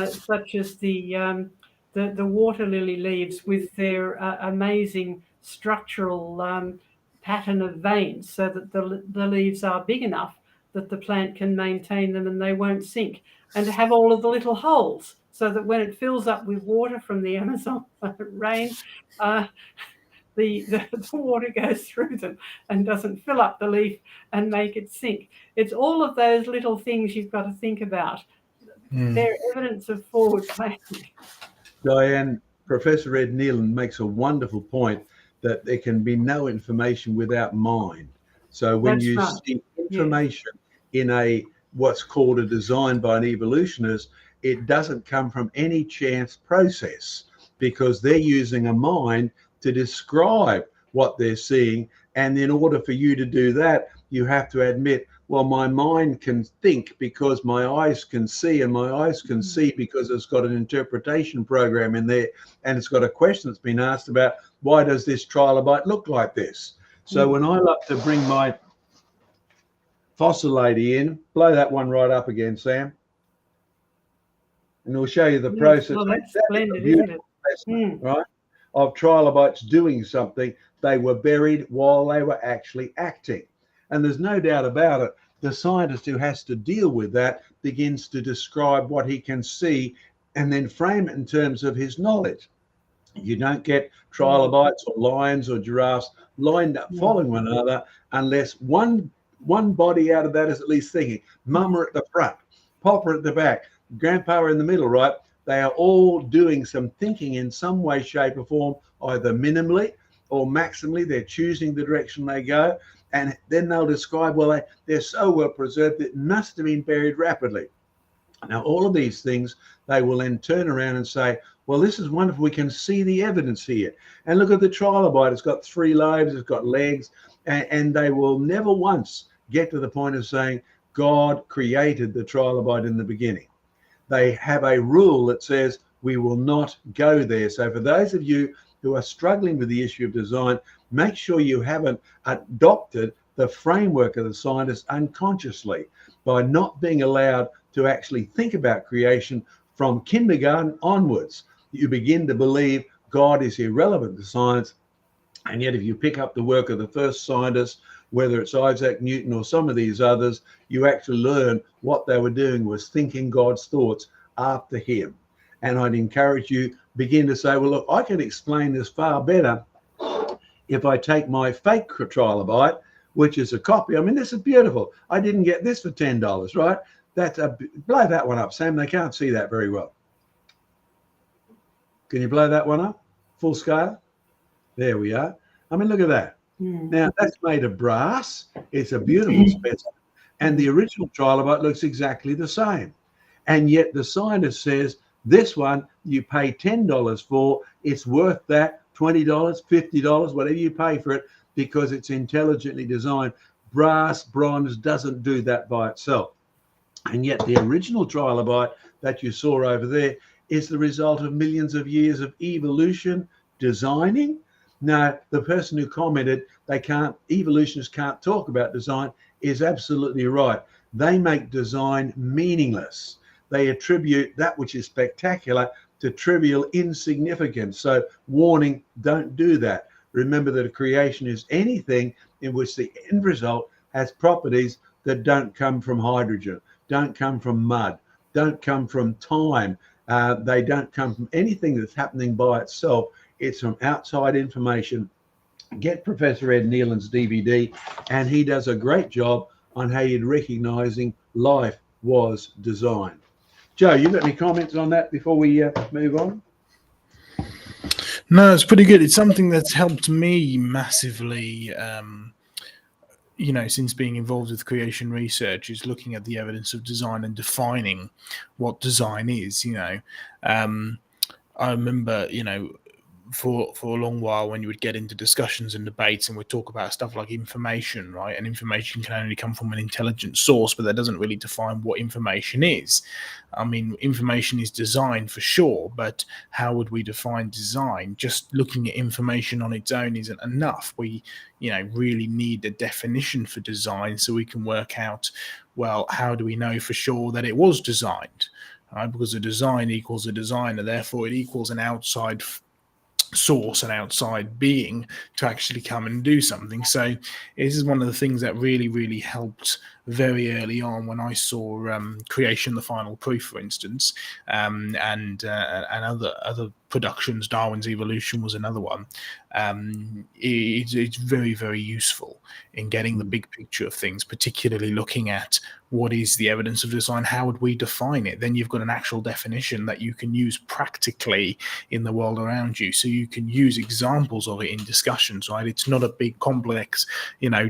such as the the water lily leaves with their amazing structural pattern of veins, so that the leaves are big enough that the plant can maintain them and they won't sink, and to have all of the little holes so that when it fills up with water from the Amazon rain, the water goes through them and doesn't fill up the leaf and make it sink. It's all of those little things you've got to think about. They're evidence of forward planning. Diane, Professor Ed Nealon makes a wonderful point that there can be no information without mind. So when That's you right. see information in a what's called a design by an evolutionist, it doesn't come from any chance process, because they're using a mind to describe what they're seeing. And in order for you to do that, you have to admit, well, my mind can think because my eyes can see, and my eyes can see because it's got an interpretation program in there, and it's got a question that's been asked about, why does this trilobite look like this? So when I love to bring my fossil lady in, blow that one right up again, Sam, and we'll show you the process. Well, that's splendid, isn't it? Right, of trilobites doing something. They were buried while they were actually acting. And there's no doubt about it, the scientist who has to deal with that begins to describe what he can see and then frame it in terms of his knowledge. You don't get trilobites or lions or giraffes lined up following one another unless one body out of that is at least thinking. Mama at the front, Papa at the back, Grandpa in the middle, right? They are all doing some thinking in some way, shape or form, either minimally or maximally. They're choosing the direction they go. And then they'll describe, well, they're so well preserved, it must have been buried rapidly. Now, all of these things, they will then turn around and say, well, this is wonderful. We can see the evidence here. And look at the trilobite. It's got 3 lobes, it's got legs, and they will never once get to the point of saying God created the trilobite in the beginning. They have a rule that says we will not go there. So for those of you who are struggling with the issue of design, make sure you haven't adopted the framework of the scientists unconsciously by not being allowed to actually think about creation from kindergarten onwards. You begin to believe God is irrelevant to science. And yet if you pick up the work of the first scientists, whether it's Isaac Newton or some of these others, you actually learn what they were doing was thinking God's thoughts after him. And I'd encourage you, begin to say, well, look, I can explain this far better if I take my fake trilobite, which is a copy. I mean, this is beautiful. I didn't get this for $10, right? Blow that one up, Sam. They can't see that very well. Can you blow that one up? Full scale? There we are. I mean, look at that. Now, that's made of brass. It's a beautiful specimen. And the original trilobite looks exactly the same. And yet the scientist says, this one you pay $10 for. It's worth that, $20, $50, whatever you pay for it, because it's intelligently designed. Brass, bronze doesn't do that by itself. And yet the original trilobite that you saw over there is the result of millions of years of evolution, designing. Now, the person who commented evolutionists can't talk about design is absolutely right. They make design meaningless. They attribute that which is spectacular to trivial insignificance. So warning, don't do that. Remember that a creation is anything in which the end result has properties that don't come from hydrogen, don't come from mud, don't come from time. They don't come from anything that's happening by itself. It's from outside information. Get Professor Ed Nealon's DVD, and he does a great job on how you're recognizing life was designed. Joe, you got any comments on that before we move on? No, it's pretty good. It's something that's helped me massively, since being involved with creation research, is looking at the evidence of design and defining what design is. I remember, for a long while when you would get into discussions and debates and we'd talk about stuff like information, right? And information can only come from an intelligent source, but that doesn't really define what information is. I mean, information is design for sure, but how would we define design? Just looking at information on its own isn't enough. We, really need a definition for design so we can work out, well, how do we know for sure that it was designed? right? Because a design equals a designer, therefore it equals an outside source, an outside being to actually come and do something. So this is one of the things that really, really helped very early on when I saw Creation: The Final Proof, for instance, and other productions. Darwin's Evolution was another one. It's very, very useful in getting the big picture of things, particularly looking at what is the evidence of design, how would we define it? Then you've got an actual definition that you can use practically in the world around you. So you can use examples of it in discussions, right? It's not a big complex,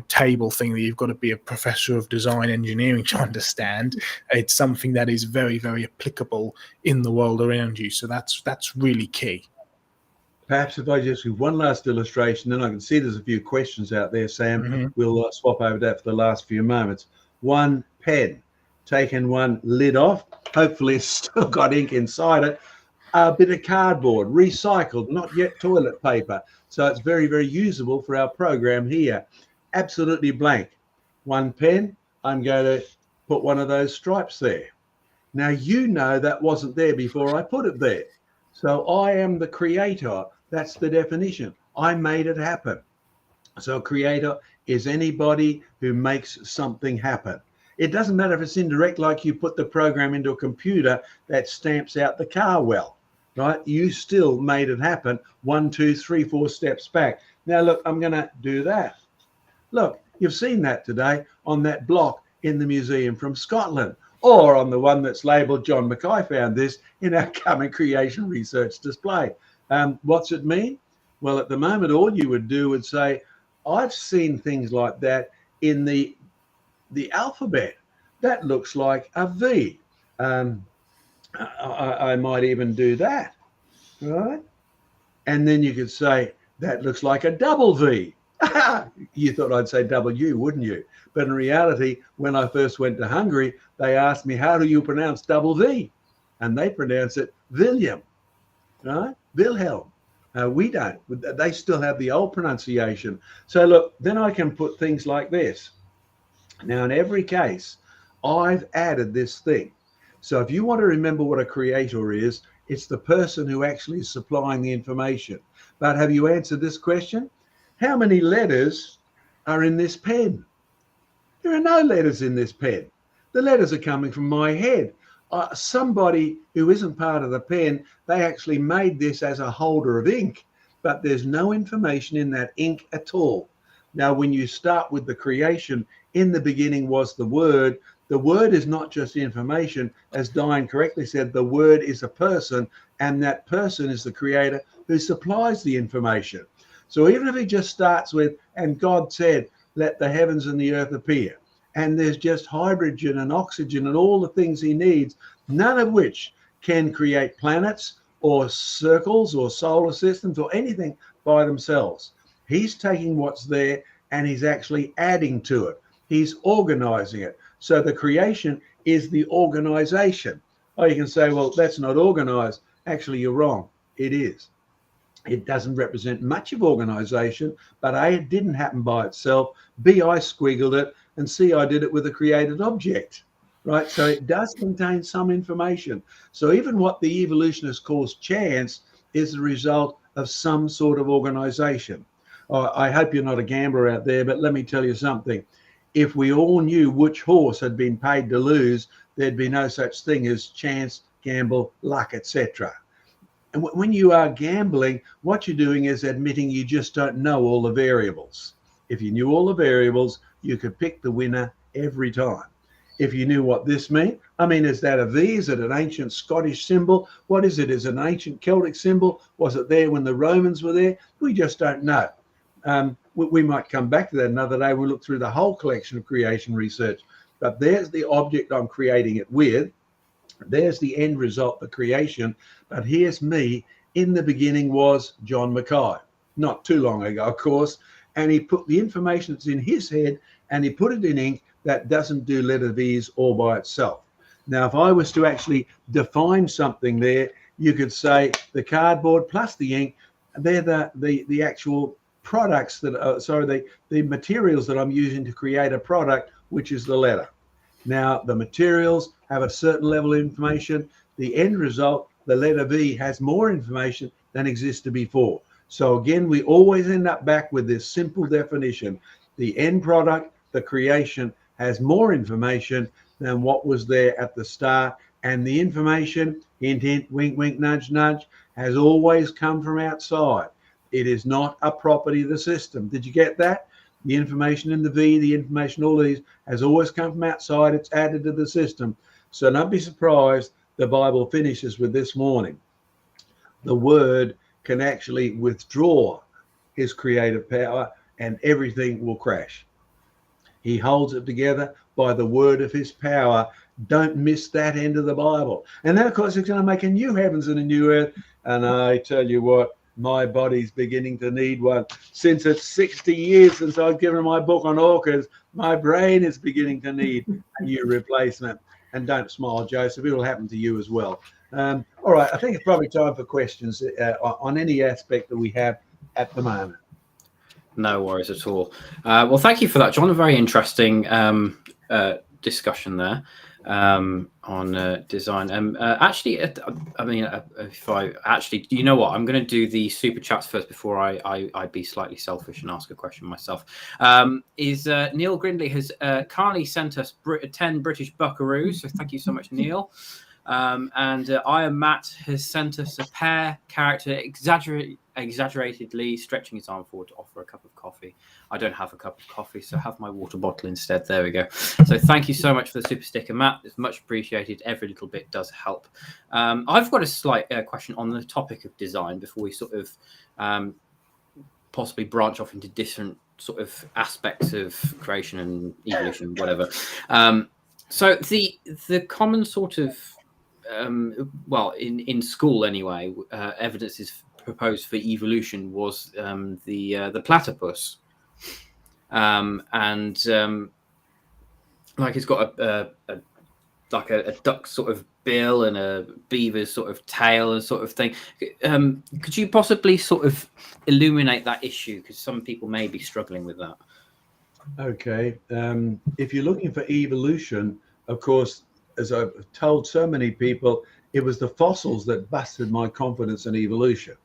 table thing that you've got to be a professor of design engineering to understand. It's something that is very, very applicable in the world around you. So that's really key. Perhaps if I just give one last illustration, then I can see there's a few questions out there, Sam. Mm-hmm. We'll swap over that for the last few moments. One pen, taken one lid off. Hopefully it's still got ink inside it. A bit of cardboard, recycled, not yet toilet paper. So it's very, very usable for our program here. Absolutely blank. One pen, I'm going to put one of those stripes there. Now, that wasn't there before I put it there. So I am the creator. That's the definition. I made it happen. So creator is anybody who makes something happen. It doesn't matter if it's indirect, like you put the program into a computer that stamps out the car well, right? You still made it happen 1, 2, 3, 4 steps back. Now, look, I'm going to do that. Look, you've seen that today on that block in the museum from Scotland, or on the one that's labelled John Mackay found this in our coming creation research display. What's it mean? Well, at the moment, all you would do would say, I've seen things like that in the alphabet. That looks like a V. I might even do that, right? And then you could say, that looks like a double V. You thought I'd say W, wouldn't you? But in reality, when I first went to Hungary, they asked me, how do you pronounce double V? And they pronounce it William, right? Wilhelm. We don't. They still have the old pronunciation. So look, then I can put things like this. Now, in every case, I've added this thing. So if you want to remember what a creator is, it's the person who actually is supplying the information. But have you answered this question? How many letters are in this pen? There are no letters in this pen. The letters are coming from my head. Somebody who isn't part of the pen, they actually made this as a holder of ink, but there's no information in that ink at all. Now, when you start with the creation, in the beginning was the word is not just information. As Diane correctly said, the word is a person, and that person is the creator who supplies the information. So even if he just starts with, and God said, let the heavens and the earth appear, and there's just hydrogen and oxygen and all the things he needs, none of which can create planets or circles or solar systems or anything by themselves. He's taking what's there and he's actually adding to it. He's organizing it. So the creation is the organization. Oh, you can say, well, that's not organized. Actually, you're wrong. It is. It doesn't represent much of organization, but A, it didn't happen by itself. B, I squiggled it. And C, I did it with a created object, right? So it does contain some information. So even what the evolutionists calls chance is the result of some sort of organization. I hope you're not a gambler out there, but let me tell you something. If we all knew which horse had been paid to lose, there'd be no such thing as chance, gamble, luck, etc. And when you are gambling, what you're doing is admitting you just don't know all the variables. If you knew all the variables, you could pick the winner every time. If you knew what this meant, is that a V? Is it an ancient Scottish symbol? What is it? Is it an ancient Celtic symbol? Was it there when the Romans were there? We just don't know. We might come back to that another day. We'll look through the whole collection of creation research. But there's the object I'm creating it with. There's the end result, the creation. But here's me. In the beginning was John Mackay. Not too long ago, of course. And he put the information that's in his head and he put it in ink that doesn't do letter V's all by itself. Now, if I was to actually define something there, you could say the cardboard plus the ink, they're the actual products that are, the materials that I'm using to create a product, which is the letter. Now, the materials have a certain level of information. the end result, the letter V, has more information than existed before. So again, we always end up back with this simple definition. The end product, the creation, has more information than what was there at the start. And the information, hint, hint, wink, wink, nudge, nudge, has always come from outside. It is not a property of the system. Did you get that? The information in the V, the information, all these, has always come from outside. It's added to the system. So don't be surprised the Bible finishes with this warning. The Word can actually withdraw his creative power and everything will crash. He holds it together by the word of his power. Don't miss that end of the Bible. And then, of course, it's going to make a new heavens and a new earth. And I tell you what, my body's beginning to need one. Since it's 60 years since I've given my book on orchids, my brain is beginning to need a new replacement. And don't smile, Joseph, it'll happen to you as well. All right, I think it's probably time for questions on any aspect that we have at the moment. No worries at all. Well, thank you for that, John. A very interesting discussion there on design. Actually, I mean, if I actually, you know what, I'm going to do the super chats first before I be slightly selfish and ask a question myself. Neil Grindley has kindly sent us 10 British buckaroos, so thank you so much, Neil. And Iron Matt has sent us a pair character exaggeratedly stretching his arm forward to offer a cup of coffee. I don't have a cup of coffee, so have my water bottle instead. There we go. So thank you so much for the super sticker, Matt. It's much appreciated. Every little bit does help. I've got a slight question on the topic of design before we sort of possibly branch off into different sort of aspects of creation and evolution, whatever. So the common sort of well, in school anyway, evidence is proposed for evolution was the platypus, and like it's got a duck sort of bill and a beaver's sort of tail and sort of thing. Could you possibly sort of illuminate that issue, because some people may be struggling with that? Okay, if you're looking for evolution, of course, as I've told so many people, it was the fossils that busted my confidence in evolution,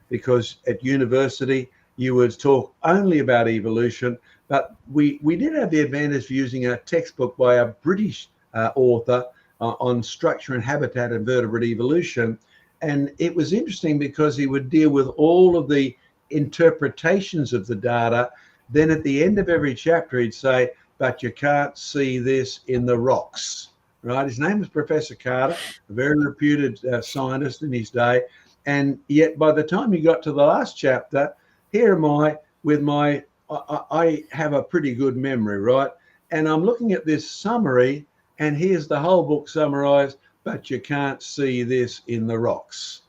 because at university you would talk only about evolution, but we did have the advantage of using a textbook by a British author on structure and habitat and vertebrate evolution. And it was interesting because he would deal with all of the interpretations of the data. Then at the end of every chapter, he'd say, but you can't see this in the rocks. Right? His name was Professor Carter, a very reputed scientist in his day. And yet by the time he got to the last chapter, here am I with my, I have a pretty good memory, right? And I'm looking at this summary, and here's the whole book summarized, but you can't see this in the rocks.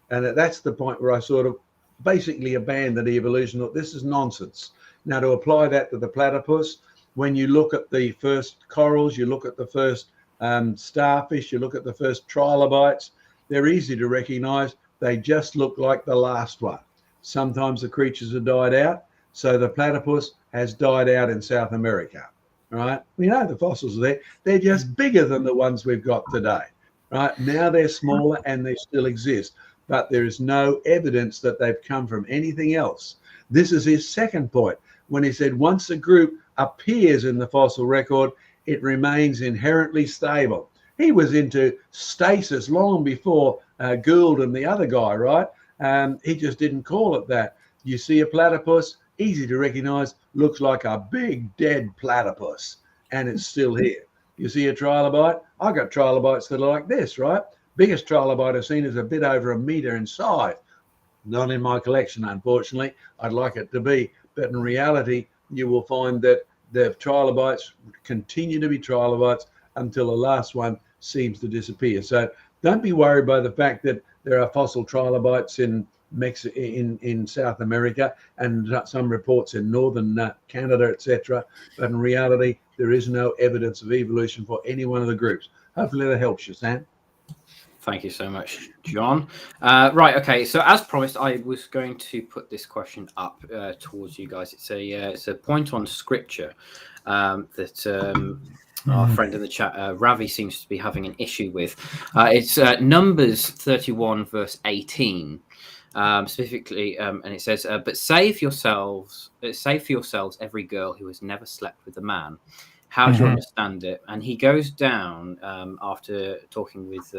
And that's the point where I sort of basically abandoned evolution. Look, this is nonsense. Now, to apply that to the platypus, when you look at the first corals, you look at the first starfish, you look at the first trilobites, they're easy to recognize. They just look like the last one. Sometimes the creatures have died out. So the platypus has died out in South America, right? We know the fossils are there. They're just bigger than the ones we've got today, right? Now they're smaller and they still exist, but there is no evidence that they've come from anything else. This is his second point when he said once a group appears in the fossil record, it remains inherently stable. He was into stasis long before Gould and the other guy, right? He just didn't call it that. You see a platypus, easy to recognize, looks like a big dead platypus, and it's still here. You see a trilobite, I got trilobites that are like this, right? Biggest trilobite I've seen is a bit over 1 meter in size. Not in my collection, unfortunately. I'd like it to be, but in reality, you will find that the trilobites continue to be trilobites until the last one seems to disappear. So don't be worried by the fact that there are fossil trilobites in South America and some reports in northern Canada, etc. But in reality, there is no evidence of evolution for any one of the groups. Hopefully that helps you, Sam. Thank you so much, John. Right, okay. So as promised, I was going to put this question up towards you guys. It's a point on scripture that Our friend in the chat, Ravi, seems to be having an issue with. It's Numbers 31, verse 18, specifically, and it says, "But save for yourselves every girl who has never slept with a man." How do you understand it? And he goes down after talking with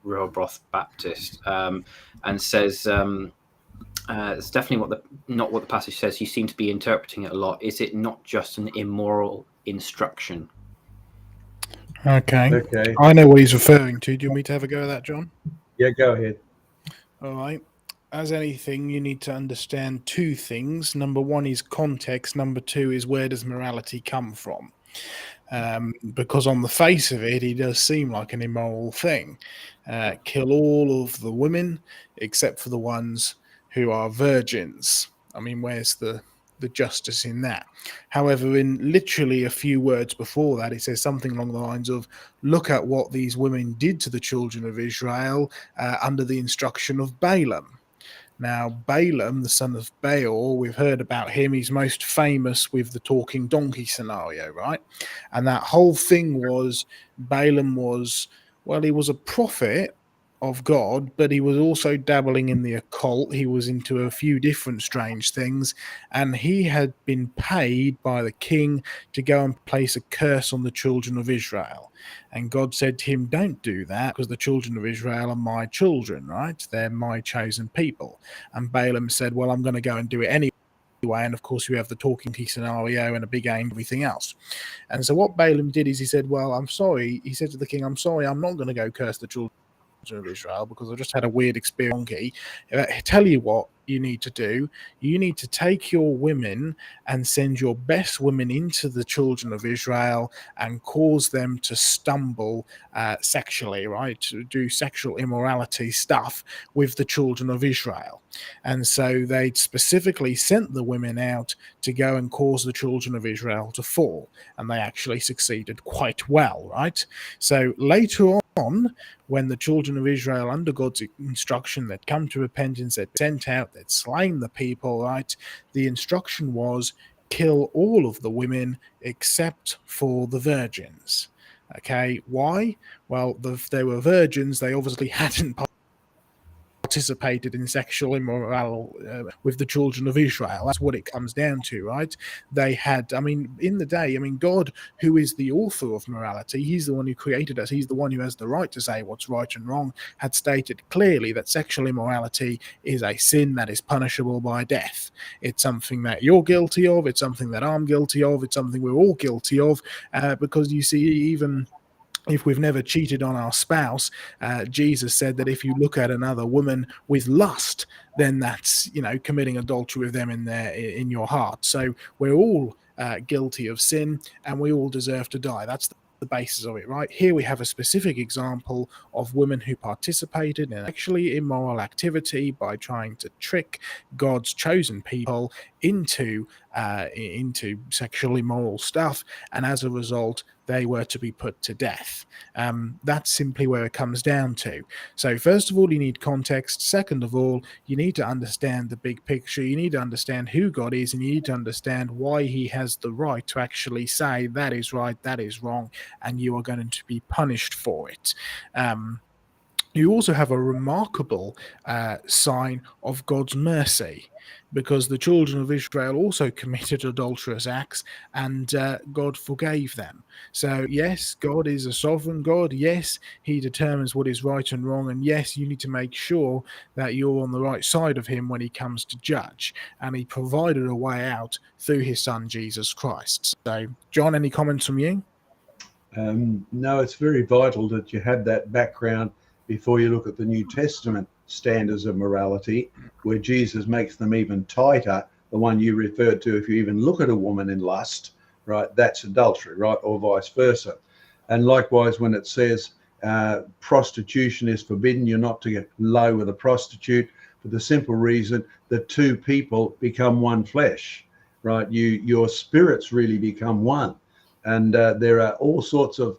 Rehoboth Baptist and says. It's definitely not what the passage says. You seem to be interpreting it a lot. Is it not just an immoral instruction? Okay. Okay. I know what he's referring to. Do you want me to have a go at that, John? Yeah, go ahead. All right. As anything, you need to understand two things. Number one is context. Number two is where does morality come from? Because on the face of it, it does seem like an immoral thing. Kill all of the women except for the ones who are virgins. I mean, where's the justice in that? However, in literally a few words before that, it says something along the lines of, look at what these women did to the children of Israel under the instruction of Balaam. Now, Balaam, the son of Beor, we've heard about him. He's most famous with the talking donkey scenario, right? And that whole thing was Balaam was, well, he was a prophet of God, but he was also dabbling in the occult. He was into a few different strange things, and he had been paid by the king to go and place a curse on the children of Israel. And God said to him, don't do that, because the children of Israel are my children, right? They're my chosen people. And Balaam said, well, I'm going to go and do it anyway. And of course, we have the talking key scenario and a big aim, everything else. And so what Balaam did is he said, well, I'm sorry. He said to the king, I'm sorry, I'm not going to go curse the children of Israel because I just had a weird experience. I tell you what you need to do. You need to take your women and send your best women into the children of Israel and cause them to stumble sexually, right? To do sexual immorality stuff with the children of Israel. And so they specifically sent the women out to go and cause the children of Israel to fall. And they actually succeeded quite well, right? So later on, when the children of Israel, under God's instruction, they'd come to repentance, they'd sent out, they'd slain the people, right? The instruction was kill all of the women except for the virgins. Okay, why? Well, they were virgins, they obviously hadn't participated in sexual immorality with the children of Israel. That's what it comes down to, right? They had, I mean, in the day, I mean, God, who is the author of morality, he's the one who created us, he's the one who has the right to say what's right and wrong, had stated clearly that sexual immorality is a sin that is punishable by death. It's something that you're guilty of, it's something that I'm guilty of, it's something we're all guilty of, because you see, even if we've never cheated on our spouse, Jesus said that if you look at another woman with lust, then that's, committing adultery with them in your heart. So we're all guilty of sin, and we all deserve to die. That's the basis of it, right? Here we have a specific example of women who participated in actually immoral activity by trying to trick God's chosen people into sexually immoral stuff, and as a result, they were to be put to death. That's simply where it comes down to. So first of all, you need context. Second of all, you need to understand the big picture. You need to understand who God is, and you need to understand why he has the right to actually say that is right, that is wrong, and you are going to be punished for it. You also have a remarkable sign of God's mercy, because the children of Israel also committed adulterous acts, and God forgave them. So yes, God is a sovereign God. Yes, he determines what is right and wrong. And yes, you need to make sure that you're on the right side of him when he comes to judge. And he provided a way out through his son, Jesus Christ. So, John, any comments from you? No, it's very vital that you have that background before you look at the New Testament standards of morality, where Jesus makes them even tighter. The one you referred to, if you even look at a woman in lust, right, that's adultery, right, or vice versa. And likewise, when it says prostitution is forbidden, you're not to get low with a prostitute, for the simple reason that two people become one flesh, right? Your spirits really become one. And there are all sorts of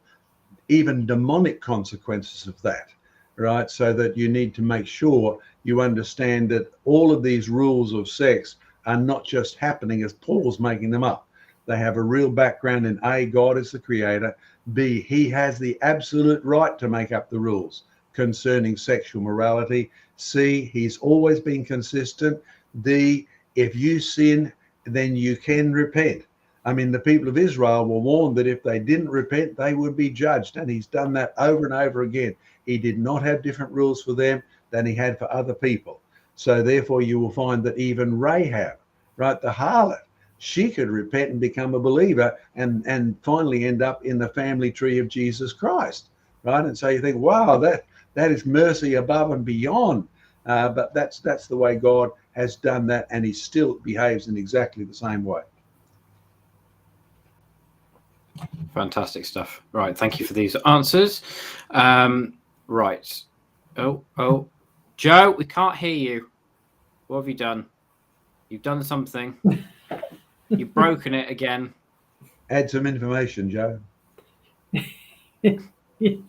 even demonic consequences of that, right? So that you need to make sure you understand that all of these rules of sex are not just happening as Paul's making them up. They have a real background in A, God is the creator, B, he has the absolute right to make up the rules concerning sexual morality, C, he's always been consistent, D, if you sin, then you can repent. I mean, the people of Israel were warned that if they didn't repent, they would be judged. And he's done that over and over again. He did not have different rules for them than he had for other people. So therefore, you will find that even Rahab, right, the harlot, she could repent and become a believer and finally end up in the family tree of Jesus Christ, right? And so you think, wow, that is mercy above and beyond. But that's the way God has done that, and he still behaves in exactly the same way. Fantastic stuff. Right, thank you for these answers. Right. Oh, Joe, we can't hear you. What have you done? You've done something. You've broken it again. Add some information, Joe. Yes.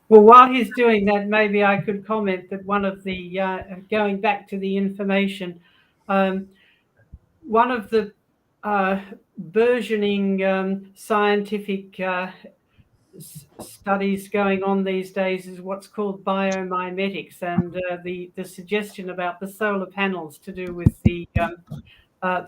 Well, while he's doing that, maybe I could comment that one of the, going back to the information, one of the burgeoning scientific studies going on these days is what's called biomimetics, and the suggestion about the solar panels to do with the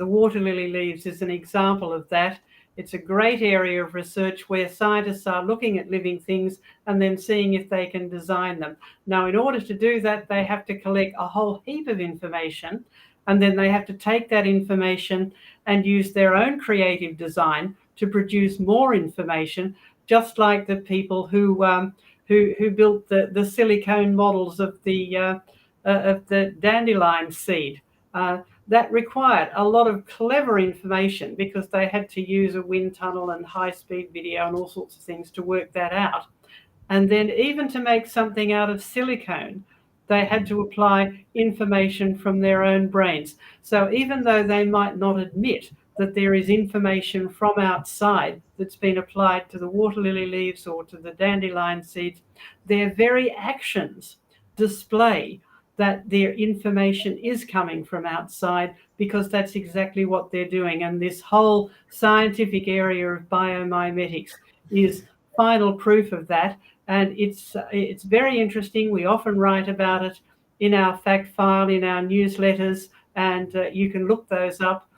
water lily leaves is an example of that. It's a great area of research where scientists are looking at living things and then seeing if they can design them. Now, in order to do that, they have to collect a whole heap of information, and then they have to take that information and use their own creative design to produce more information, just like the people who built the silicone models of the dandelion seed. That required a lot of clever information because they had to use a wind tunnel and high-speed video and all sorts of things to work that out. And then even to make something out of silicone, they had to apply information from their own brains. So even though they might not admit that there is information from outside that's been applied to the water lily leaves or to the dandelion seeds, their very actions display that their information is coming from outside, because that's exactly what they're doing. And this whole scientific area of biomimetics is final proof of that. And it's very interesting. We often write about it in our fact file, in our newsletters, and you can look those up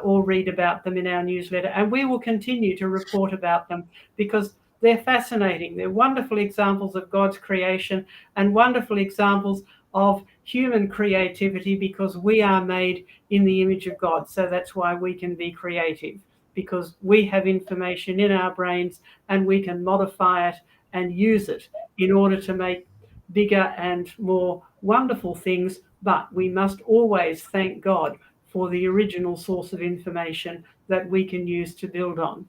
or read about them in our newsletter. And we will continue to report about them because they're fascinating. They're wonderful examples of God's creation and wonderful examples of human creativity, because we are made in the image of God. So that's why we can be creative, because we have information in our brains and we can modify it and use it in order to make bigger and more wonderful things. But we must always thank God for the original source of information that we can use to build on.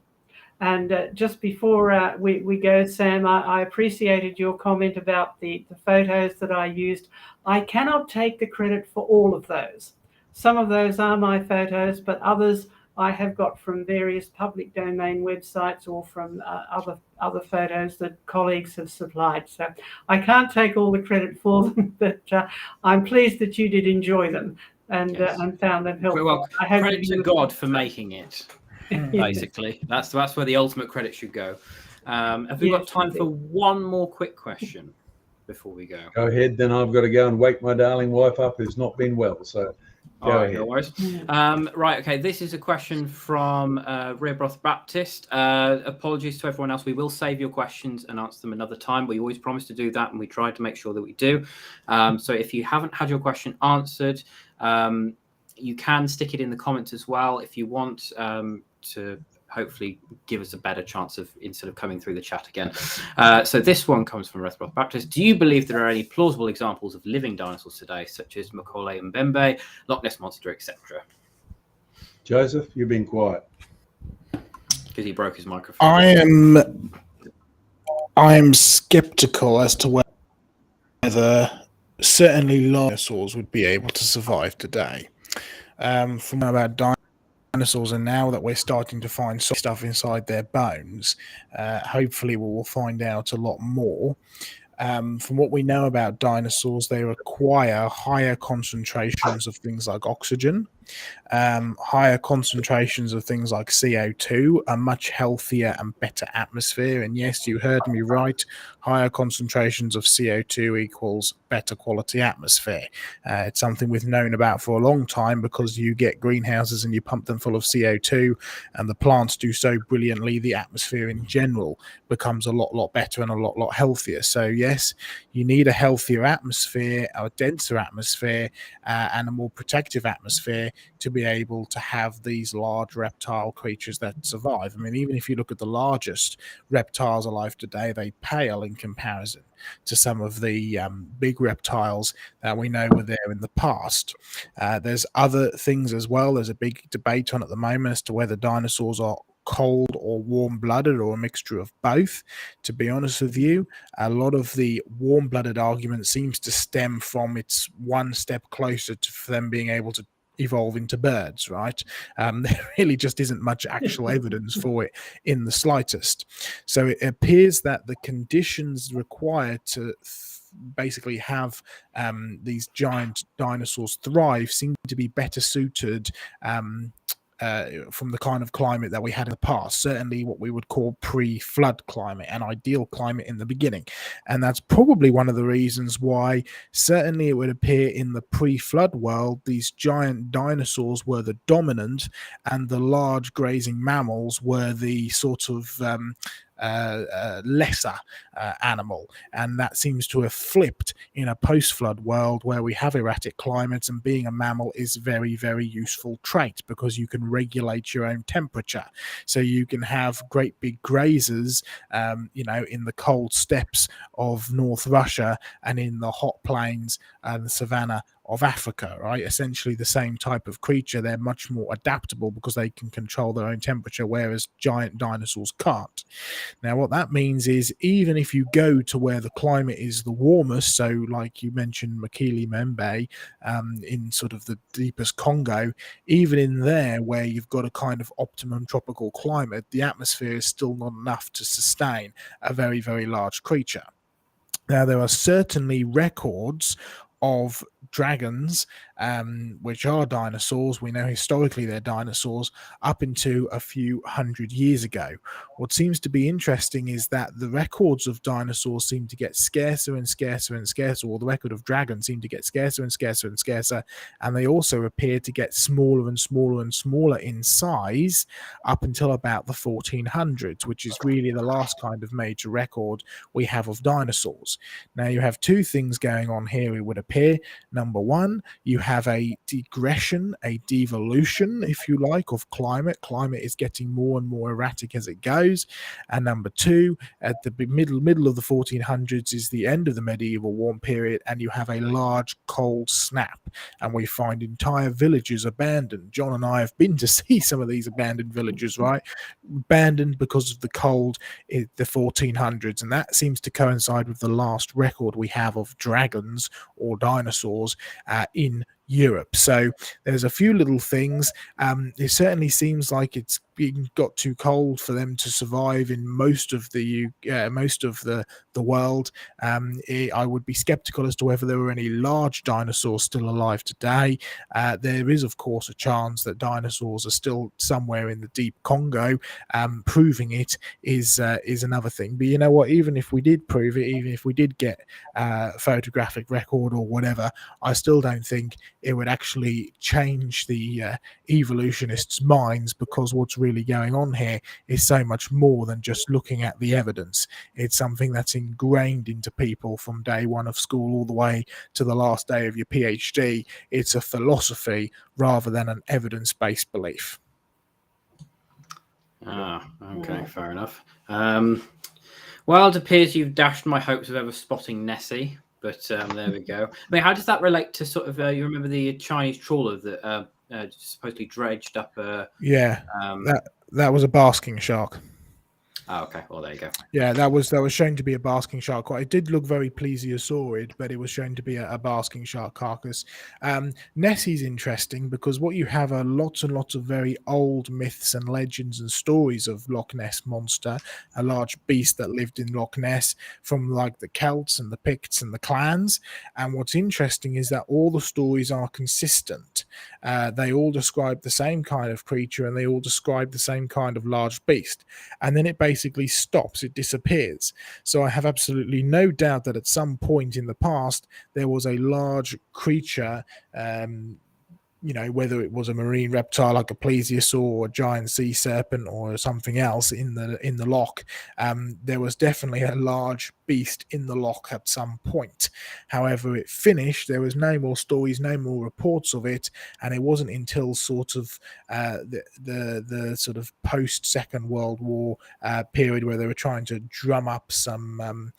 And just before we go, Sam, I appreciated your comment about the photos that I used. I cannot take the credit for all of those. Some of those are my photos, but others I have got from various public domain websites or from other photos that colleagues have supplied. So I can't take all the credit for them, but I'm pleased that you did enjoy them and found them helpful. Well, credit to God for making it. Basically, that's where the ultimate credit should go. Have we got time for one more quick question before we go? Go ahead, then I've got to go and wake my darling wife up who's not been well. So go ahead. No worries. Right, okay, this is a question from Rebroth Baptist. Apologies to everyone else. We will save your questions and answer them another time. We always promise to do that, and we try to make sure that we do. So if you haven't had your question answered, you can stick it in the comments as well if you want, to hopefully give us a better chance of instead of coming through the chat again. So this one comes from Rebroth Baptist. Do you believe there are any plausible examples of living dinosaurs today, such as Macaulay and Mbembe, Loch Ness Monster, etc.? Joseph, you've been quiet. Because he broke his microphone. I am skeptical as to whether certainly dinosaurs would be able to survive today. From about dinosaurs, and now that we're starting to find stuff inside their bones, hopefully we will find out a lot more. From what we know about dinosaurs, they require higher concentrations of things like oxygen Higher concentrations of things like CO2, a much healthier and better atmosphere. And yes, you heard me right. Higher concentrations of CO2 equals better quality atmosphere. It's something we've known about for a long time, because you get greenhouses and you pump them full of CO2 and the plants do so brilliantly, the atmosphere in general becomes a lot better and a lot healthier. So yes, you need a healthier atmosphere, a denser atmosphere, and a more protective atmosphere to be able to have these large reptile creatures that survive. I mean, even if you look at the largest reptiles alive today, they pale in comparison to some of the big reptiles that we know were there in the past. There's other things as well. There's a big debate on at the moment as to whether dinosaurs are cold or warm-blooded, or a mixture of both. To be honest with you, a lot of the warm-blooded argument seems to stem from it's one step closer to for them being able to evolve into birds, right? There really just isn't much actual evidence for it in the slightest. So it appears that the conditions required to basically have these giant dinosaurs thrive seem to be better suited from the kind of climate that we had in the past, certainly what we would call pre-flood climate, an ideal climate in the beginning. And that's probably one of the reasons why certainly it would appear in the pre-flood world, these giant dinosaurs were the dominant and the large grazing mammals were the sort of lesser animal. And that seems to have flipped in a post-flood world where we have erratic climates, and being a mammal is very useful trait because you can regulate your own temperature. So you can have great big grazers, in the cold steppes of North Russia and in the hot plains and the savannah of Africa, right? Essentially the same type of creature. They're much more adaptable because they can control their own temperature, whereas giant dinosaurs can't. Now, what that means is even if you go to where the climate is the warmest, so like you mentioned, Makili Membe, in sort of the deepest Congo, even in there where you've got a kind of optimum tropical climate, the atmosphere is still not enough to sustain a very large creature. Now, there are certainly records of dragons, which are dinosaurs. We know historically they're dinosaurs up into a few hundred years ago. What seems to be interesting is that the records of dinosaurs seem to get scarcer and scarcer and scarcer, or the record of dragons seem to get scarcer and scarcer and scarcer, and they also appear to get smaller and smaller and smaller in size up until about the 1400s, which is really the last kind of major record we have of dinosaurs. Now, you have two things going on here, it would appear. Number one, you have a degression, a devolution, if you like, of climate. Climate is getting more and more erratic as it goes. And number two, at the middle of the 1400s is the end of the medieval warm period, and you have a large cold snap, and we find entire villages abandoned. John and I have been to see some of these abandoned villages, right? Abandoned because of the cold in the 1400s, and that seems to coincide with the last record we have of dragons or dinosaurs in Europe. So there's a few little things. It certainly seems like it's got too cold for them to survive in most of the world. I would be skeptical as to whether there were any large dinosaurs still alive today. There is, of course, a chance that dinosaurs are still somewhere in the deep Congo. Proving it is another thing. But you know what? Even if we did prove it, even if we did get photographic record or whatever, I still don't think it would actually change the evolutionists' minds, because what's really going on here is so much more than just looking at the evidence. It's something that's ingrained into people from day one of school all the way to the last day of your PhD. It's a philosophy rather than an evidence-based belief. Okay, fair enough. Well, it appears you've dashed my hopes of ever spotting Nessie. But there we go. I mean, how does that relate to sort of, you remember the Chinese trawler that supposedly dredged up that was a basking shark. Oh, okay. Well, there you go. Yeah, that was shown to be a basking shark. It did look very plesiosaurid, but it was shown to be a basking shark carcass. Nessie's interesting because what you have are lots and lots of very old myths and legends and stories of Loch Ness Monster, a large beast that lived in Loch Ness from like the Celts and the Picts and the clans. And what's interesting is that all the stories are consistent. They all describe the same kind of creature and they all describe the same kind of large beast. And then it basically stops, it disappears. So I have absolutely no doubt that at some point in the past there was a large creature, whether it was a marine reptile like a plesiosaur or a giant sea serpent or something else in the loch. There was definitely a large beast in the loch at some point. However, it finished. There was no more stories, no more reports of it, and it wasn't until sort of the sort of post Second World War period where they were trying to drum up some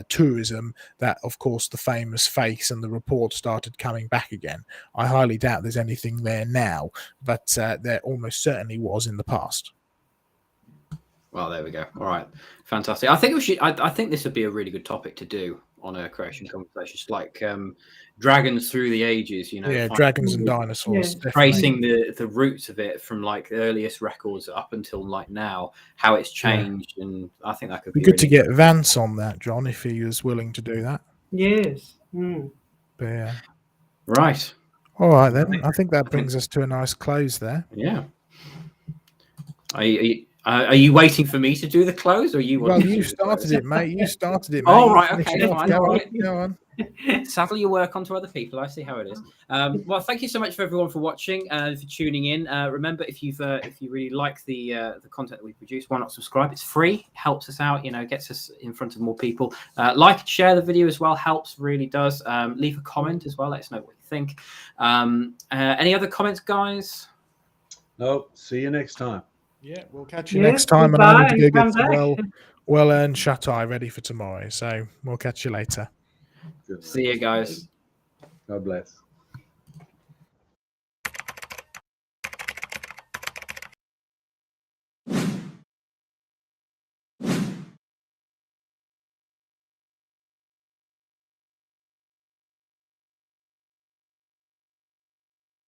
tourism that, of course, the famous face and the report started coming back again. I highly doubt there's anything there now, but there almost certainly was in the past. Well, there we go. All right, fantastic. I think we should. I think this would be a really good topic to do on a creation conversation, like dragons through the ages. Yeah, dragons and dinosaurs. Yeah. Tracing the roots of it from like the earliest records up until like now, how it's changed, and I think that could be good really to get Vance on that, John, if he was willing to do that. Yes. But, yeah. Right. All right then. I think that brings us to a nice close there. Yeah. Are you waiting for me to do the close, or you? Well, you started it, mate. You started it, mate. Oh, right. Okay. Fine. Go All on. right. Go on. Saddle your work onto other people. I see how it is. Well, thank you so much for everyone for watching, for tuning in. Remember, if you really like the content that we produce, why not subscribe? It's free. It helps us out. Gets us in front of more people. Like and share the video as well. Helps, really does. Leave a comment as well. Let us know what you think. Any other comments, guys? No. See you next time. Yeah, we'll catch you next time, and I need to go get some well-earned shut-eye ready for tomorrow. So we'll catch you later. Good. See you guys. God bless.